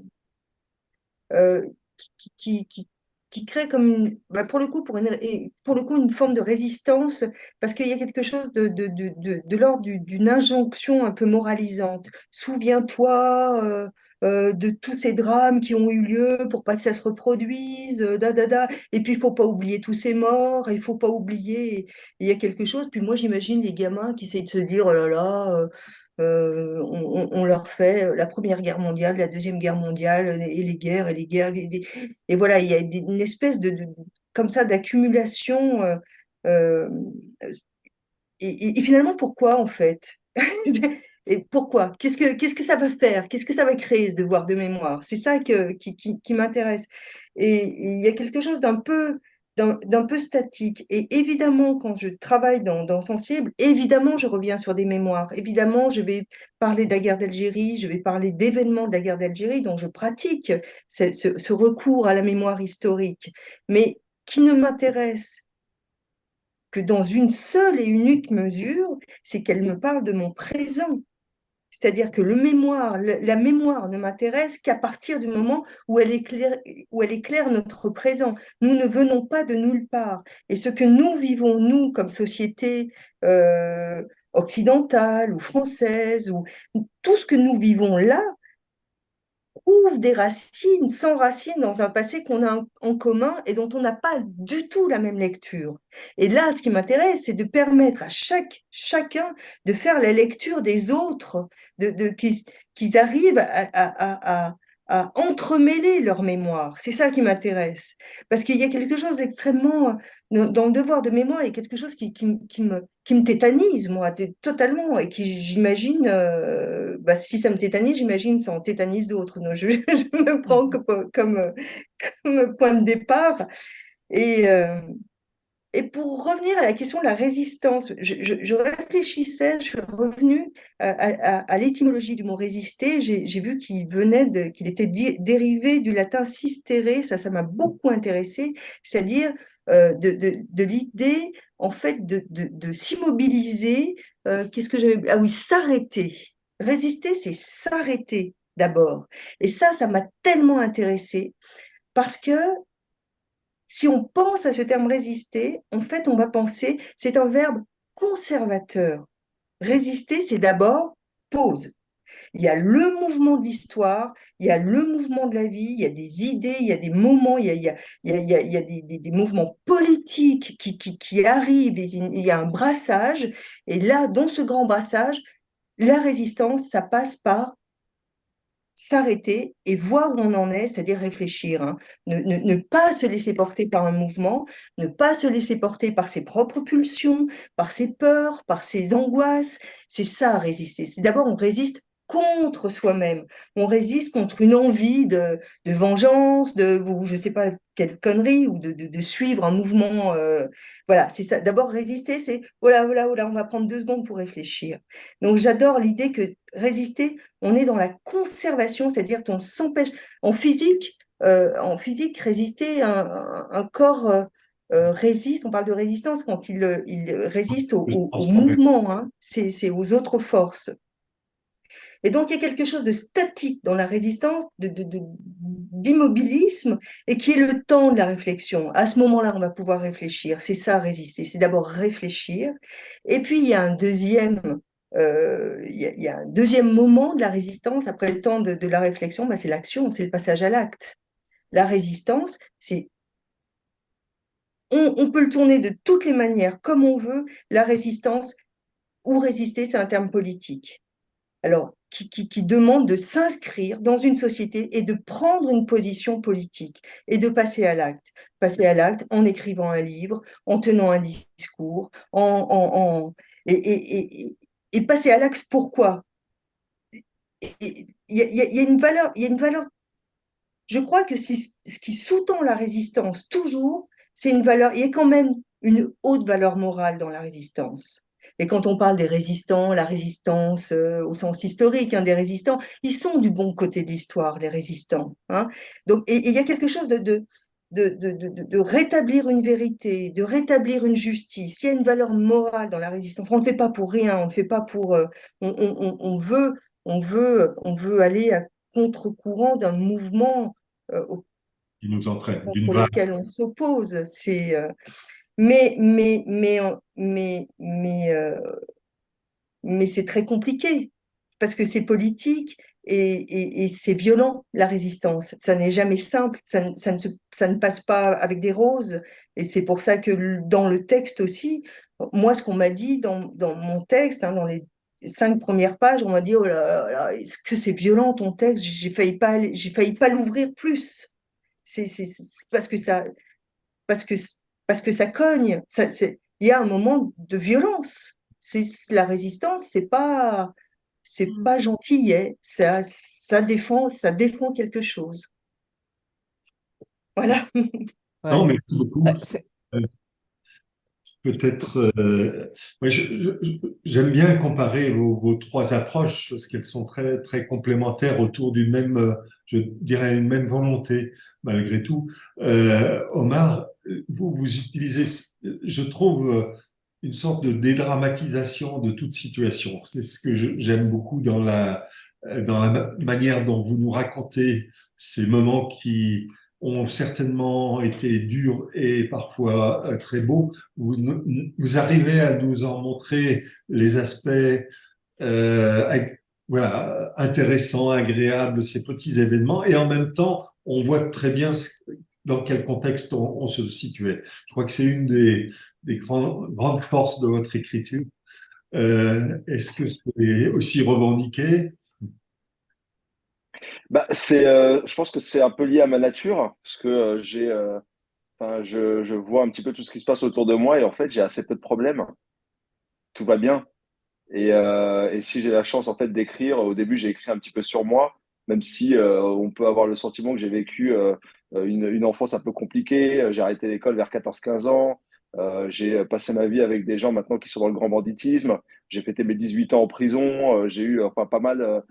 Speaker 4: euh, qui, qui, qui, qui crée comme bah, pour le coup, pour le coup, une forme de résistance, parce qu'il y a quelque chose de l'ordre d'une injonction un peu moralisante. Souviens-toi de tous ces drames qui ont eu lieu pour pas que ça se reproduise, et puis il faut pas oublier tous ces morts, il faut pas oublier. Il y a quelque chose, puis moi j'imagine les gamins qui essayent de se dire, oh là là, on leur fait la Première Guerre mondiale, la Deuxième Guerre mondiale, et les guerres, et les guerres. Et voilà, il y a une espèce comme ça d'accumulation. Euh, et finalement, pourquoi en fait? Et pourquoi? Qu'est-ce que ça va faire? Qu'est-ce que ça va créer, ce devoir de mémoire? C'est ça qui m'intéresse. Et il y a quelque chose d'un peu statique. Et évidemment, quand je travaille dans Sensible, évidemment, je reviens sur des mémoires. Évidemment, je vais parler de la guerre d'Algérie, je vais parler d'événements de la guerre d'Algérie, donc je pratique ce recours à la mémoire historique, mais qui ne m'intéresse que dans une seule et unique mesure, c'est qu'elle me parle de mon présent. C'est-à-dire que la mémoire ne m'intéresse qu'à partir du moment où elle éclaire notre présent. Nous ne venons pas de nulle part. Et ce que nous vivons, nous, comme société occidentale ou française, ou tout ce que nous vivons là, trouve des racines, sans racines dans un passé qu'on a en commun et dont on n'a pas du tout la même lecture. Et là, ce qui m'intéresse, c'est de permettre à chacun de faire la lecture des autres, qu'ils arrivent à entremêler leur mémoire. C'est ça qui m'intéresse. Parce qu'il y a quelque chose d'extrêmement, dans le devoir de mémoire, il y a quelque chose qui me tétanise, moi, totalement, et qui, j'imagine, bah, si ça me tétanise, j'imagine ça en tétanise d'autres. Donc, je me prends comme point de départ. Et, euh, et pour revenir à la question de la résistance, je réfléchissais, je suis revenue à l'étymologie du mot résister. J'ai vu qu'il était dérivé du latin sistere. Ça m'a beaucoup intéressé, c'est-à-dire de l'idée en fait de s'immobiliser. Qu'est-ce que j'avais? Ah oui, s'arrêter. Résister, c'est s'arrêter d'abord. Et ça m'a tellement intéressée parce que si on pense à ce terme résister, en fait, on va penser, c'est un verbe conservateur. Résister, c'est d'abord pause. Il y a le mouvement de l'histoire, il y a le mouvement de la vie, il y a des idées, il y a des moments, il y a des mouvements politiques qui arrivent, et il y a un brassage. Et là, dans ce grand brassage, la résistance, ça passe par s'arrêter et voir où on en est, c'est-à-dire réfléchir, hein. Ne pas se laisser porter par un mouvement, ne pas se laisser porter par ses propres pulsions, par ses peurs, par ses angoisses. C'est ça, résister. C'est d'abord, on résiste contre soi-même. On résiste contre une envie de vengeance, ou je ne sais pas quelle connerie, ou de suivre un mouvement. Voilà, c'est ça. D'abord, résister, c'est voilà, voilà, voilà, on va prendre 2 secondes pour réfléchir. Donc, j'adore l'idée que résister, on est dans la conservation, c'est-à-dire qu'on s'empêche. En physique, résister, un corps résiste, on parle de résistance quand il résiste au mouvement, hein, c'est aux autres forces. Et donc, il y a quelque chose de statique dans la résistance, d'immobilisme, et qui est le temps de la réflexion. À ce moment-là, on va pouvoir réfléchir. C'est ça, résister. C'est d'abord réfléchir. Et puis, il y a un deuxième moment de la résistance, après le temps de la réflexion, ben, c'est l'action, c'est le passage à l'acte. La résistance, on peut le tourner de toutes les manières, comme on veut. La résistance, ou résister, c'est un terme politique. Alors, qui demande de s'inscrire dans une société et de prendre une position politique et de passer à l'acte. Passer à l'acte en écrivant un livre, en tenant un discours, et passer à l'acte, pourquoi? Il y a une valeur, je crois que ce qui sous-tend la résistance toujours, c'est une valeur, il y a quand même une haute valeur morale dans la résistance. Et quand on parle des résistants, la résistance au sens historique, hein, des résistants, ils sont du bon côté de l'histoire, les résistants, hein. Donc, et il y a quelque chose de rétablir une vérité, de rétablir une justice. Il y a une valeur morale dans la résistance. On ne le fait pas pour rien, on ne fait pas pour. On veut aller à contre-courant d'un mouvement
Speaker 1: qui nous entraîne d'une
Speaker 4: contre
Speaker 1: vague.
Speaker 4: lequel on s'oppose. Mais c'est très compliqué parce que c'est politique et c'est violent, la résistance. Ça n'est jamais simple, ça ne passe pas avec des roses. Et c'est pour ça que dans le texte aussi, moi, ce qu'on m'a dit dans mon texte, hein, dans les 5 premières pages, on m'a dit, oh là là, est-ce que c'est violent ton texte? J'ai failli pas l'ouvrir plus. C'est parce que, parce que ça cogne. Il y a un moment de violence. La résistance, c'est pas gentillet. Ça défend quelque chose. Voilà.
Speaker 1: Non,
Speaker 6: Ouais.
Speaker 1: merci beaucoup.
Speaker 6: C'est-
Speaker 1: Euh, Peut-être, moi, j'aime bien comparer vos 3 approches parce qu'elles sont très, très complémentaires autour d'une même, je dirais, une même volonté, malgré tout. Omar, vous utilisez, je trouve, une sorte de dédramatisation de toute situation. C'est ce que j'aime beaucoup dans la manière dont vous nous racontez ces moments qui ont certainement été durs et parfois très beaux. Vous arrivez à nous en montrer les aspects voilà, intéressants, agréables, ces petits événements, et en même temps, on voit très bien dans quel contexte on se situait. Je crois que c'est une des grandes forces de votre écriture. Est-ce que c'est aussi revendiqué?
Speaker 5: Bah, je pense que c'est un peu lié à ma nature, parce que enfin, je vois un petit peu tout ce qui se passe autour de moi et en fait, j'ai assez peu de problèmes. Tout va bien. Et si j'ai la chance en fait d'écrire, au début j'ai écrit un petit peu sur moi, même si on peut avoir le sentiment que j'ai vécu une enfance un peu compliquée. J'ai arrêté l'école vers 14-15 ans. J'ai passé ma vie avec des gens maintenant qui sont dans le grand banditisme. J'ai fêté mes 18 ans en prison. J'ai eu enfin pas mal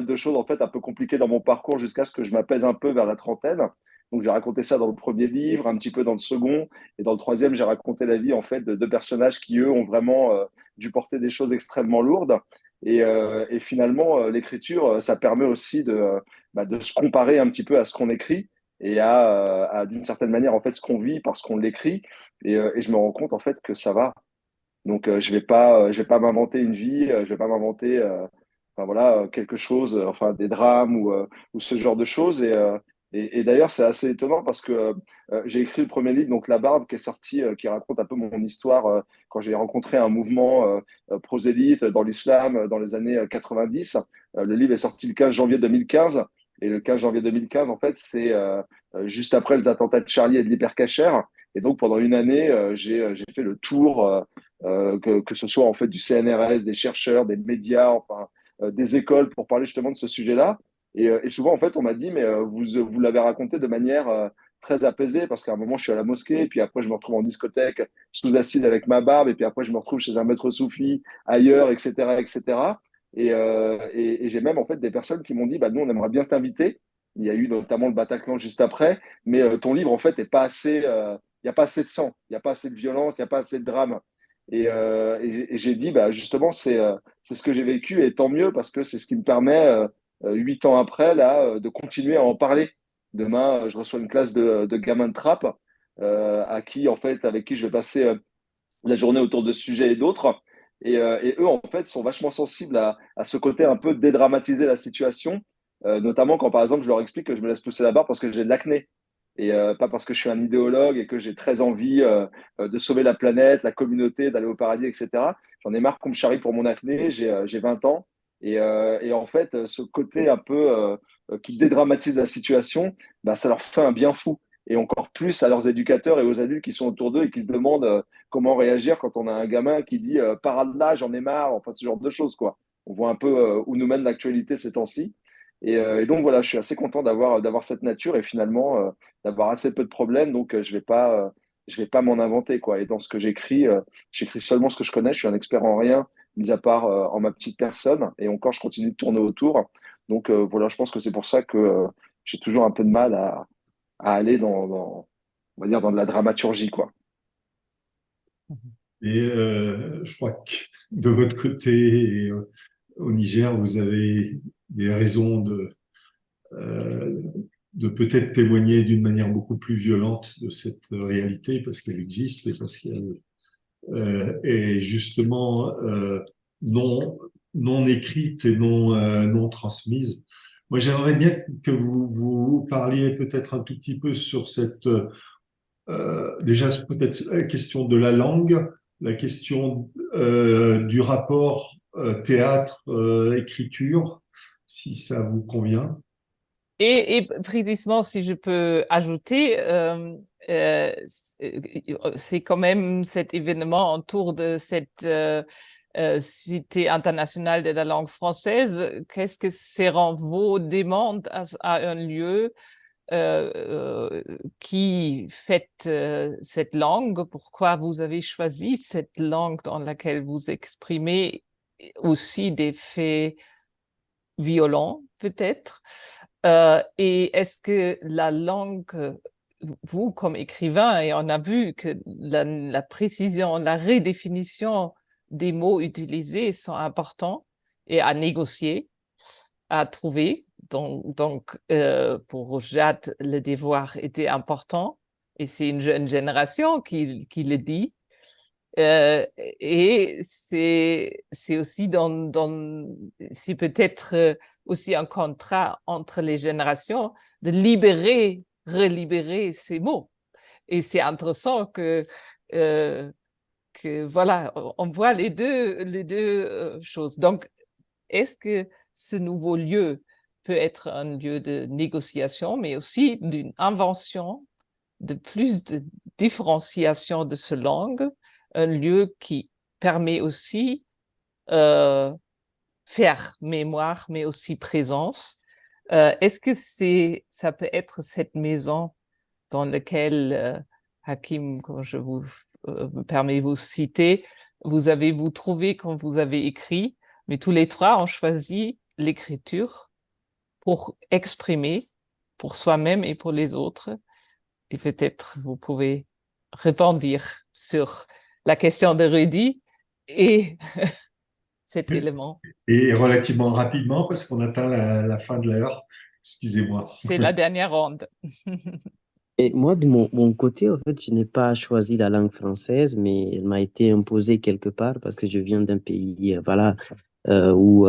Speaker 5: de choses en fait un peu compliquées dans mon parcours jusqu'à ce que je m'apaise un peu vers la trentaine. Donc j'ai raconté ça dans le premier livre, un petit peu dans le second, et dans le troisième j'ai raconté la vie en fait de 2 personnages qui eux ont vraiment dû porter des choses extrêmement lourdes. Et finalement, l'écriture, ça permet aussi de se comparer un petit peu à ce qu'on écrit et d'une certaine manière, en fait, ce qu'on vit parce qu'on l'écrit. Et je me rends compte, en fait, que ça va. Donc, je vais pas m'inventer une vie, je vais pas m'inventer. enfin voilà, quelque chose, enfin des drames ou ce genre de choses. Et d'ailleurs, c'est assez étonnant parce que j'ai écrit le premier livre, donc La Barbe, qui est sorti, qui raconte un peu mon histoire quand j'ai rencontré un mouvement prosélyte dans l'islam dans les années 90. Le livre est sorti le 15 janvier 2015. Et le 15 janvier 2015, en fait, c'est juste après les attentats de Charlie et de l'Hypercacher. Et donc, pendant une année, j'ai fait le tour, que ce soit en fait du CNRS, des chercheurs, des médias, enfin, des écoles pour parler justement de ce sujet-là. Et souvent, en fait, on m'a dit, mais vous l'avez raconté de manière très apaisée, parce qu'à un moment, je suis à la mosquée, puis après, je me retrouve en discothèque sous acide avec ma barbe, et puis après, je me retrouve chez un maître soufi ailleurs, etc., etc. Et j'ai même, en fait, des personnes qui m'ont dit, bah, nous, on aimerait bien t'inviter. Il y a eu notamment le Bataclan juste après, mais ton livre, en fait, est pas assez, il n'y a pas assez de sang, il n'y a pas assez de violence, il n'y a pas assez de drame. Et j'ai dit, bah, justement, c'est ce que j'ai vécu, et tant mieux, parce que c'est ce qui me permet 8 ans après, là, de continuer à en parler. Demain, je reçois une classe de gamins de trappe à qui, en fait, avec qui je vais passer la journée autour de ce sujet et d'autres. Et eux, en fait, sont vachement sensibles à ce côté un peu dédramatiser la situation, notamment quand, par exemple, je leur explique que je me laisse pousser la barbe parce que j'ai de l'acné. Et pas parce que je suis un idéologue et que j'ai très envie de sauver la planète, la communauté, d'aller au paradis, etc. J'en ai marre qu'on me charrie pour mon acné, j'ai 20 ans. Et en fait, ce côté un peu qui dédramatise la situation, bah, ça leur fait un bien fou. Et encore plus à leurs éducateurs et aux adultes qui sont autour d'eux et qui se demandent comment réagir quand on a un gamin qui dit parade là, j'en ai marre, enfin ce genre de choses, quoi. On voit un peu où nous mène l'actualité ces temps-ci. Et donc voilà, je suis assez content d'avoir cette nature et finalement d'avoir assez peu de problèmes, donc je vais pas m'en inventer, quoi. Et dans ce que j'écris seulement ce que je connais, je suis un expert en rien, mis à part en ma petite personne, et encore je continue de tourner autour. Donc voilà, je pense que c'est pour ça que j'ai toujours un peu de mal à aller on va dire, dans de la dramaturgie, quoi.
Speaker 1: Et je crois que de votre côté, et, au Niger, vous avez des raisons euh, de peut-être témoigner d'une manière beaucoup plus violente de cette réalité parce qu'elle existe et parce qu'elle est justement non, non écrite et non transmise. Moi, j'aimerais bien que vous parliez peut-être un tout petit peu sur cette déjà peut-être la question de la langue, la question du rapport théâtre-écriture, si ça vous convient.
Speaker 6: Et précisément, si je peux ajouter, c'est quand même cet événement autour de cette Cité internationale de la langue française. Qu'est-ce que seront vos demandes à un lieu qui fait cette langue? Pourquoi vous avez choisi cette langue dans laquelle vous exprimez aussi des faits violents, peut-être? Et est-ce que la langue, vous comme écrivain, et on a vu que la précision, la redéfinition des mots utilisés sont importants et à négocier, à trouver. Donc, pour Jade, le devoir était important et c'est une jeune génération qui le dit. Et c'est aussi c'est peut-être aussi un contrat entre les générations de relibérer ces mots. Et c'est intéressant que voilà, on voit les deux choses. Donc, est-ce que ce nouveau lieu peut être un lieu de négociation, mais aussi d'une invention, de plus de différenciation de ce langue, un lieu qui permet aussi euh, faire mémoire, mais aussi présence. Est-ce que ça peut être cette maison dans laquelle, Hakim, quand je me permets de vous citer, vous avez vous trouvé quand vous avez écrit, mais tous les trois ont choisi l'écriture pour exprimer pour soi-même et pour les autres. Et peut-être vous pouvez rebondir sur la question de Rudy et cet élément.
Speaker 1: Et relativement rapidement parce qu'on atteint la fin de l'heure. Excusez-moi.
Speaker 6: C'est la dernière ronde.
Speaker 3: Et moi, de mon côté, en fait, je n'ai pas choisi la langue française, mais elle m'a été imposée quelque part parce que je viens d'un pays, voilà, où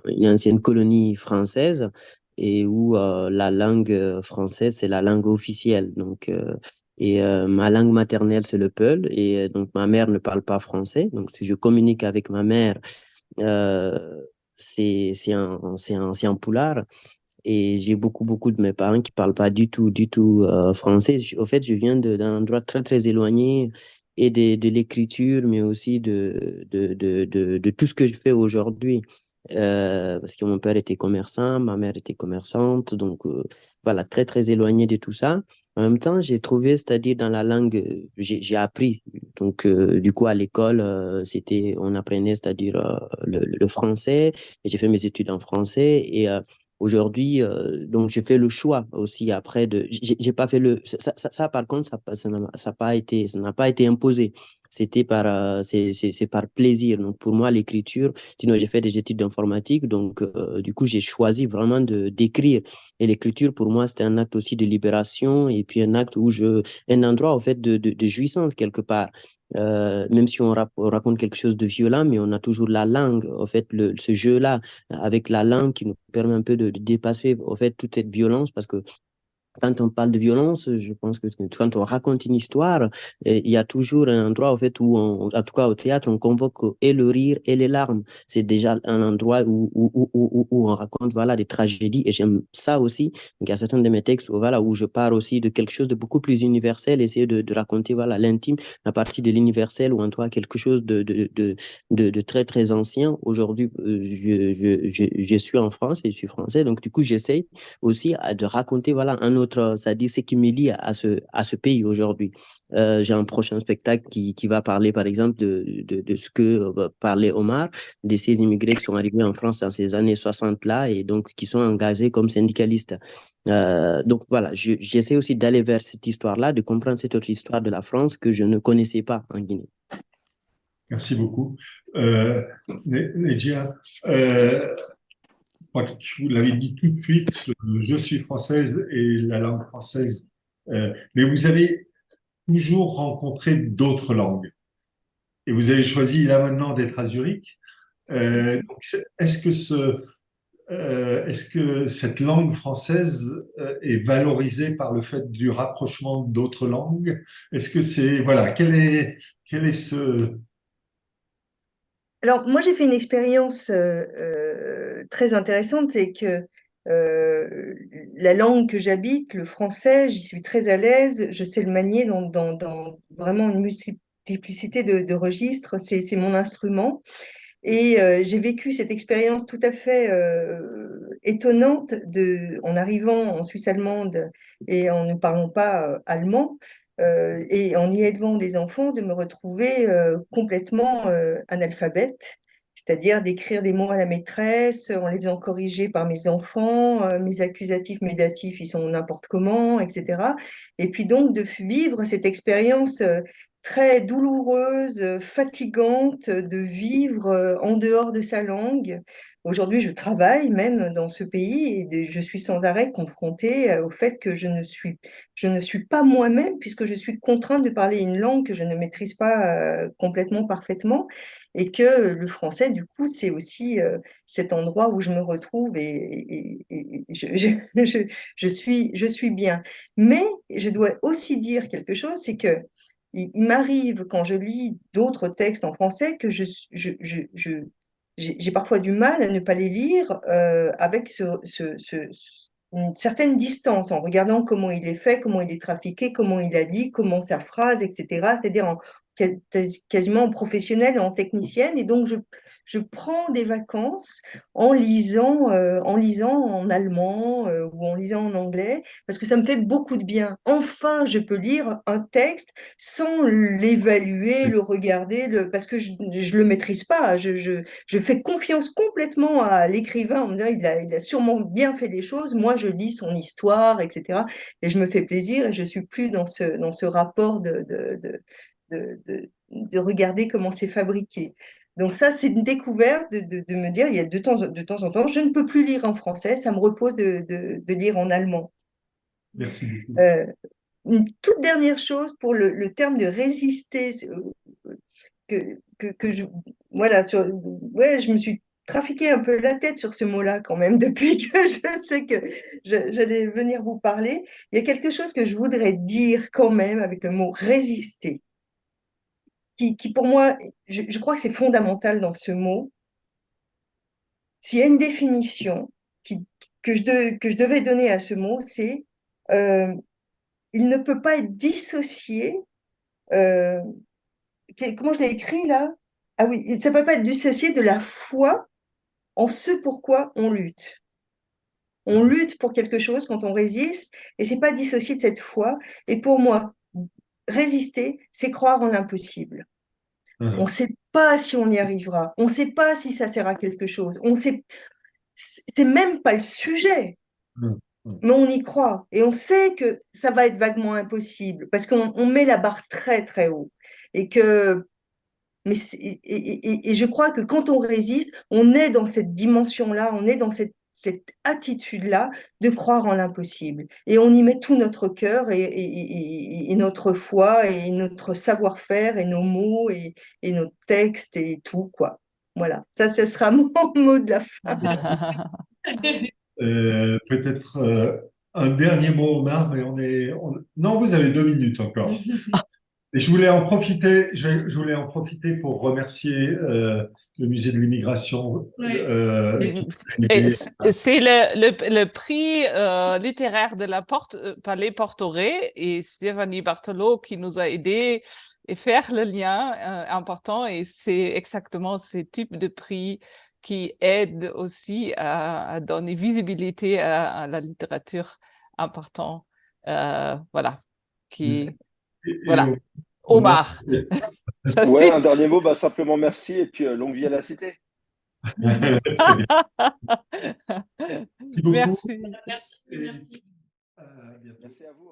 Speaker 3: une ancienne colonie française et où la langue française, c'est la langue officielle. Donc, ma langue maternelle, c'est le Peul. Et donc, ma mère ne parle pas français. Donc, si je communique avec ma mère, euh, c'est en pulaar. Et j'ai beaucoup de mes parents qui parlent pas du tout français. Au fait, je viens d'un endroit très éloigné et de l'écriture, mais aussi de tout ce que je fais aujourd'hui. Parce que mon père était commerçant, ma mère était commerçante, donc voilà, très éloigné de tout ça. En même temps, j'ai trouvé, c'est-à-dire dans la langue, j'ai appris. Donc, du coup, à l'école, on apprenait, c'est-à-dire le français, et j'ai fait mes études en français. Et aujourd'hui, donc j'ai fait le choix aussi après j'ai pas fait ça par contre, ça n'a pas été imposé. C'était c'est par plaisir. Donc pour moi, l'écriture, sinon j'ai fait des études d'informatique, donc du coup j'ai choisi vraiment d'écrire. Et l'écriture pour moi c'était un acte aussi de libération et puis un acte un endroit en fait de jouissance quelque part. Même si on raconte quelque chose de violent, mais on a toujours la langue, en fait, ce jeu-là avec la langue qui nous permet un peu de dépasser en fait toute cette violence parce que quand on parle de violence, je pense que quand on raconte une histoire, il y a toujours un endroit, en fait, où, en tout cas au théâtre, on convoque et le rire et les larmes. C'est déjà un endroit où on raconte, voilà, des tragédies. Et j'aime ça aussi. Donc, il y a certains de mes textes, voilà, où je pars aussi de quelque chose de beaucoup plus universel, essayer de raconter, voilà, l'intime à partir de l'universel ou en tout cas quelque chose de très ancien. Aujourd'hui, je suis en France et je suis français. Donc, du coup, j'essaye aussi de raconter voilà un autre, c'est-à-dire ce qui me lie à ce pays aujourd'hui. J'ai un prochain spectacle qui va parler par exemple de ce que parlait Omar, de ces immigrés qui sont arrivés en France dans ces années 60 là et donc qui sont engagés comme syndicalistes. Donc voilà, j'essaie aussi d'aller vers cette histoire-là, de comprendre cette autre histoire de la France que je ne connaissais pas en Guinée.
Speaker 1: Merci beaucoup. Nedja, je crois que vous l'avez dit tout de suite, je suis française et la langue française. Mais vous avez toujours rencontré d'autres langues. Et vous avez choisi là maintenant d'être à Zurich. Est-ce que est-ce que cette langue française est valorisée par le fait du rapprochement d'autres langues? Est-ce que c'est, voilà, quel est ce...
Speaker 4: Alors, moi, j'ai fait une expérience très intéressante, c'est que la langue que j'habite, le français, j'y suis très à l'aise, je sais le manier dans vraiment une multiplicité de registres, c'est mon instrument. Et j'ai vécu cette expérience tout à fait étonnante en arrivant en Suisse allemande et en ne parlant pas allemand et en y élevant des enfants, de me retrouver complètement analphabète, c'est-à-dire d'écrire des mots à la maîtresse en les faisant corriger par mes enfants, mes accusatifs, mes datifs, ils sont n'importe comment, etc. Et puis donc de vivre cette expérience très douloureuse, fatigante de vivre en dehors de sa langue. Aujourd'hui, je travaille même dans ce pays et je suis sans arrêt confrontée au fait que je ne suis pas moi-même puisque je suis contrainte de parler une langue que je ne maîtrise pas complètement parfaitement et que le français, du coup, c'est aussi cet endroit où je me retrouve et je suis bien. Mais je dois aussi dire quelque chose, c'est que il m'arrive quand je lis d'autres textes en français que j'ai parfois du mal à ne pas les lire avec une certaine distance, en regardant comment il est fait, comment il est trafiqué, comment il a dit, comment sa phrase, etc. C'est-à-dire quasiment en professionnelle et en technicienne. Et donc, je prends des vacances en lisant en allemand ou en lisant en anglais, parce que ça me fait beaucoup de bien. Enfin, je peux lire un texte sans l'évaluer, le regarder, parce que je ne le maîtrise pas. Je fais confiance complètement à l'écrivain en me disant il a sûrement bien fait les choses. Moi, je lis son histoire, etc. Et je me fais plaisir et je suis plus dans ce rapport de regarder comment c'est fabriqué. Donc ça, c'est une découverte de me dire, il y a de temps en temps, je ne peux plus lire en français, ça me repose de lire en allemand.
Speaker 1: Merci beaucoup.
Speaker 4: Une toute dernière chose pour le terme de résister, que je, voilà, ouais, je me suis trafiqué un peu la tête sur ce mot-là quand même depuis que je sais que j'allais venir vous parler. Il y a quelque chose que je voudrais dire quand même avec le mot résister, qui pour moi, je crois que c'est fondamental dans ce mot. S'il y a une définition que je devais donner à ce mot, c'est il ne peut pas être dissocié. euh, Comment je l'ai écrit là? Ah oui, ça ne peut pas être dissocié de la foi en ce pourquoi on lutte. On lutte pour quelque chose quand on résiste, et c'est pas dissocié de cette foi. Et pour moi, résister, c'est croire en l'impossible. On ne sait pas si on y arrivera. On ne sait pas si ça sert à quelque chose. On sait, c'est même pas le sujet, mais on y croit. Et on sait que ça va être vaguement impossible parce qu'on met la barre très très haut. Et que, et je crois que quand on résiste, on est dans cette dimension-là, on est dans cette attitude-là de croire en l'impossible. Et on y met tout notre cœur et notre foi et notre savoir-faire et nos mots et nos textes et tout, quoi. Voilà, ça, ce sera mon mot de la fin.
Speaker 1: Peut-être un dernier mot, Omar, mais non, vous avez 2 minutes encore. Et je voulais en profiter, je voulais en profiter pour remercier le Musée de l'Immigration qui nous a
Speaker 6: Et
Speaker 1: aidé.
Speaker 6: c'est le prix littéraire de la Palais Portoré et Stéphanie Barthelot qui nous a aidés et faire le lien important. Et c'est exactement ce type de prix qui aide aussi à donner visibilité à la littérature importante. Voilà. Voilà.
Speaker 1: Omar,
Speaker 6: Omar. Ça,
Speaker 5: Ouais,
Speaker 6: c'est.
Speaker 5: un dernier mot, bah, simplement merci et puis longue vie à la cité.
Speaker 1: très bien. Merci beaucoup.
Speaker 6: Merci.
Speaker 7: Merci.
Speaker 1: À bientôt.
Speaker 5: Merci à vous.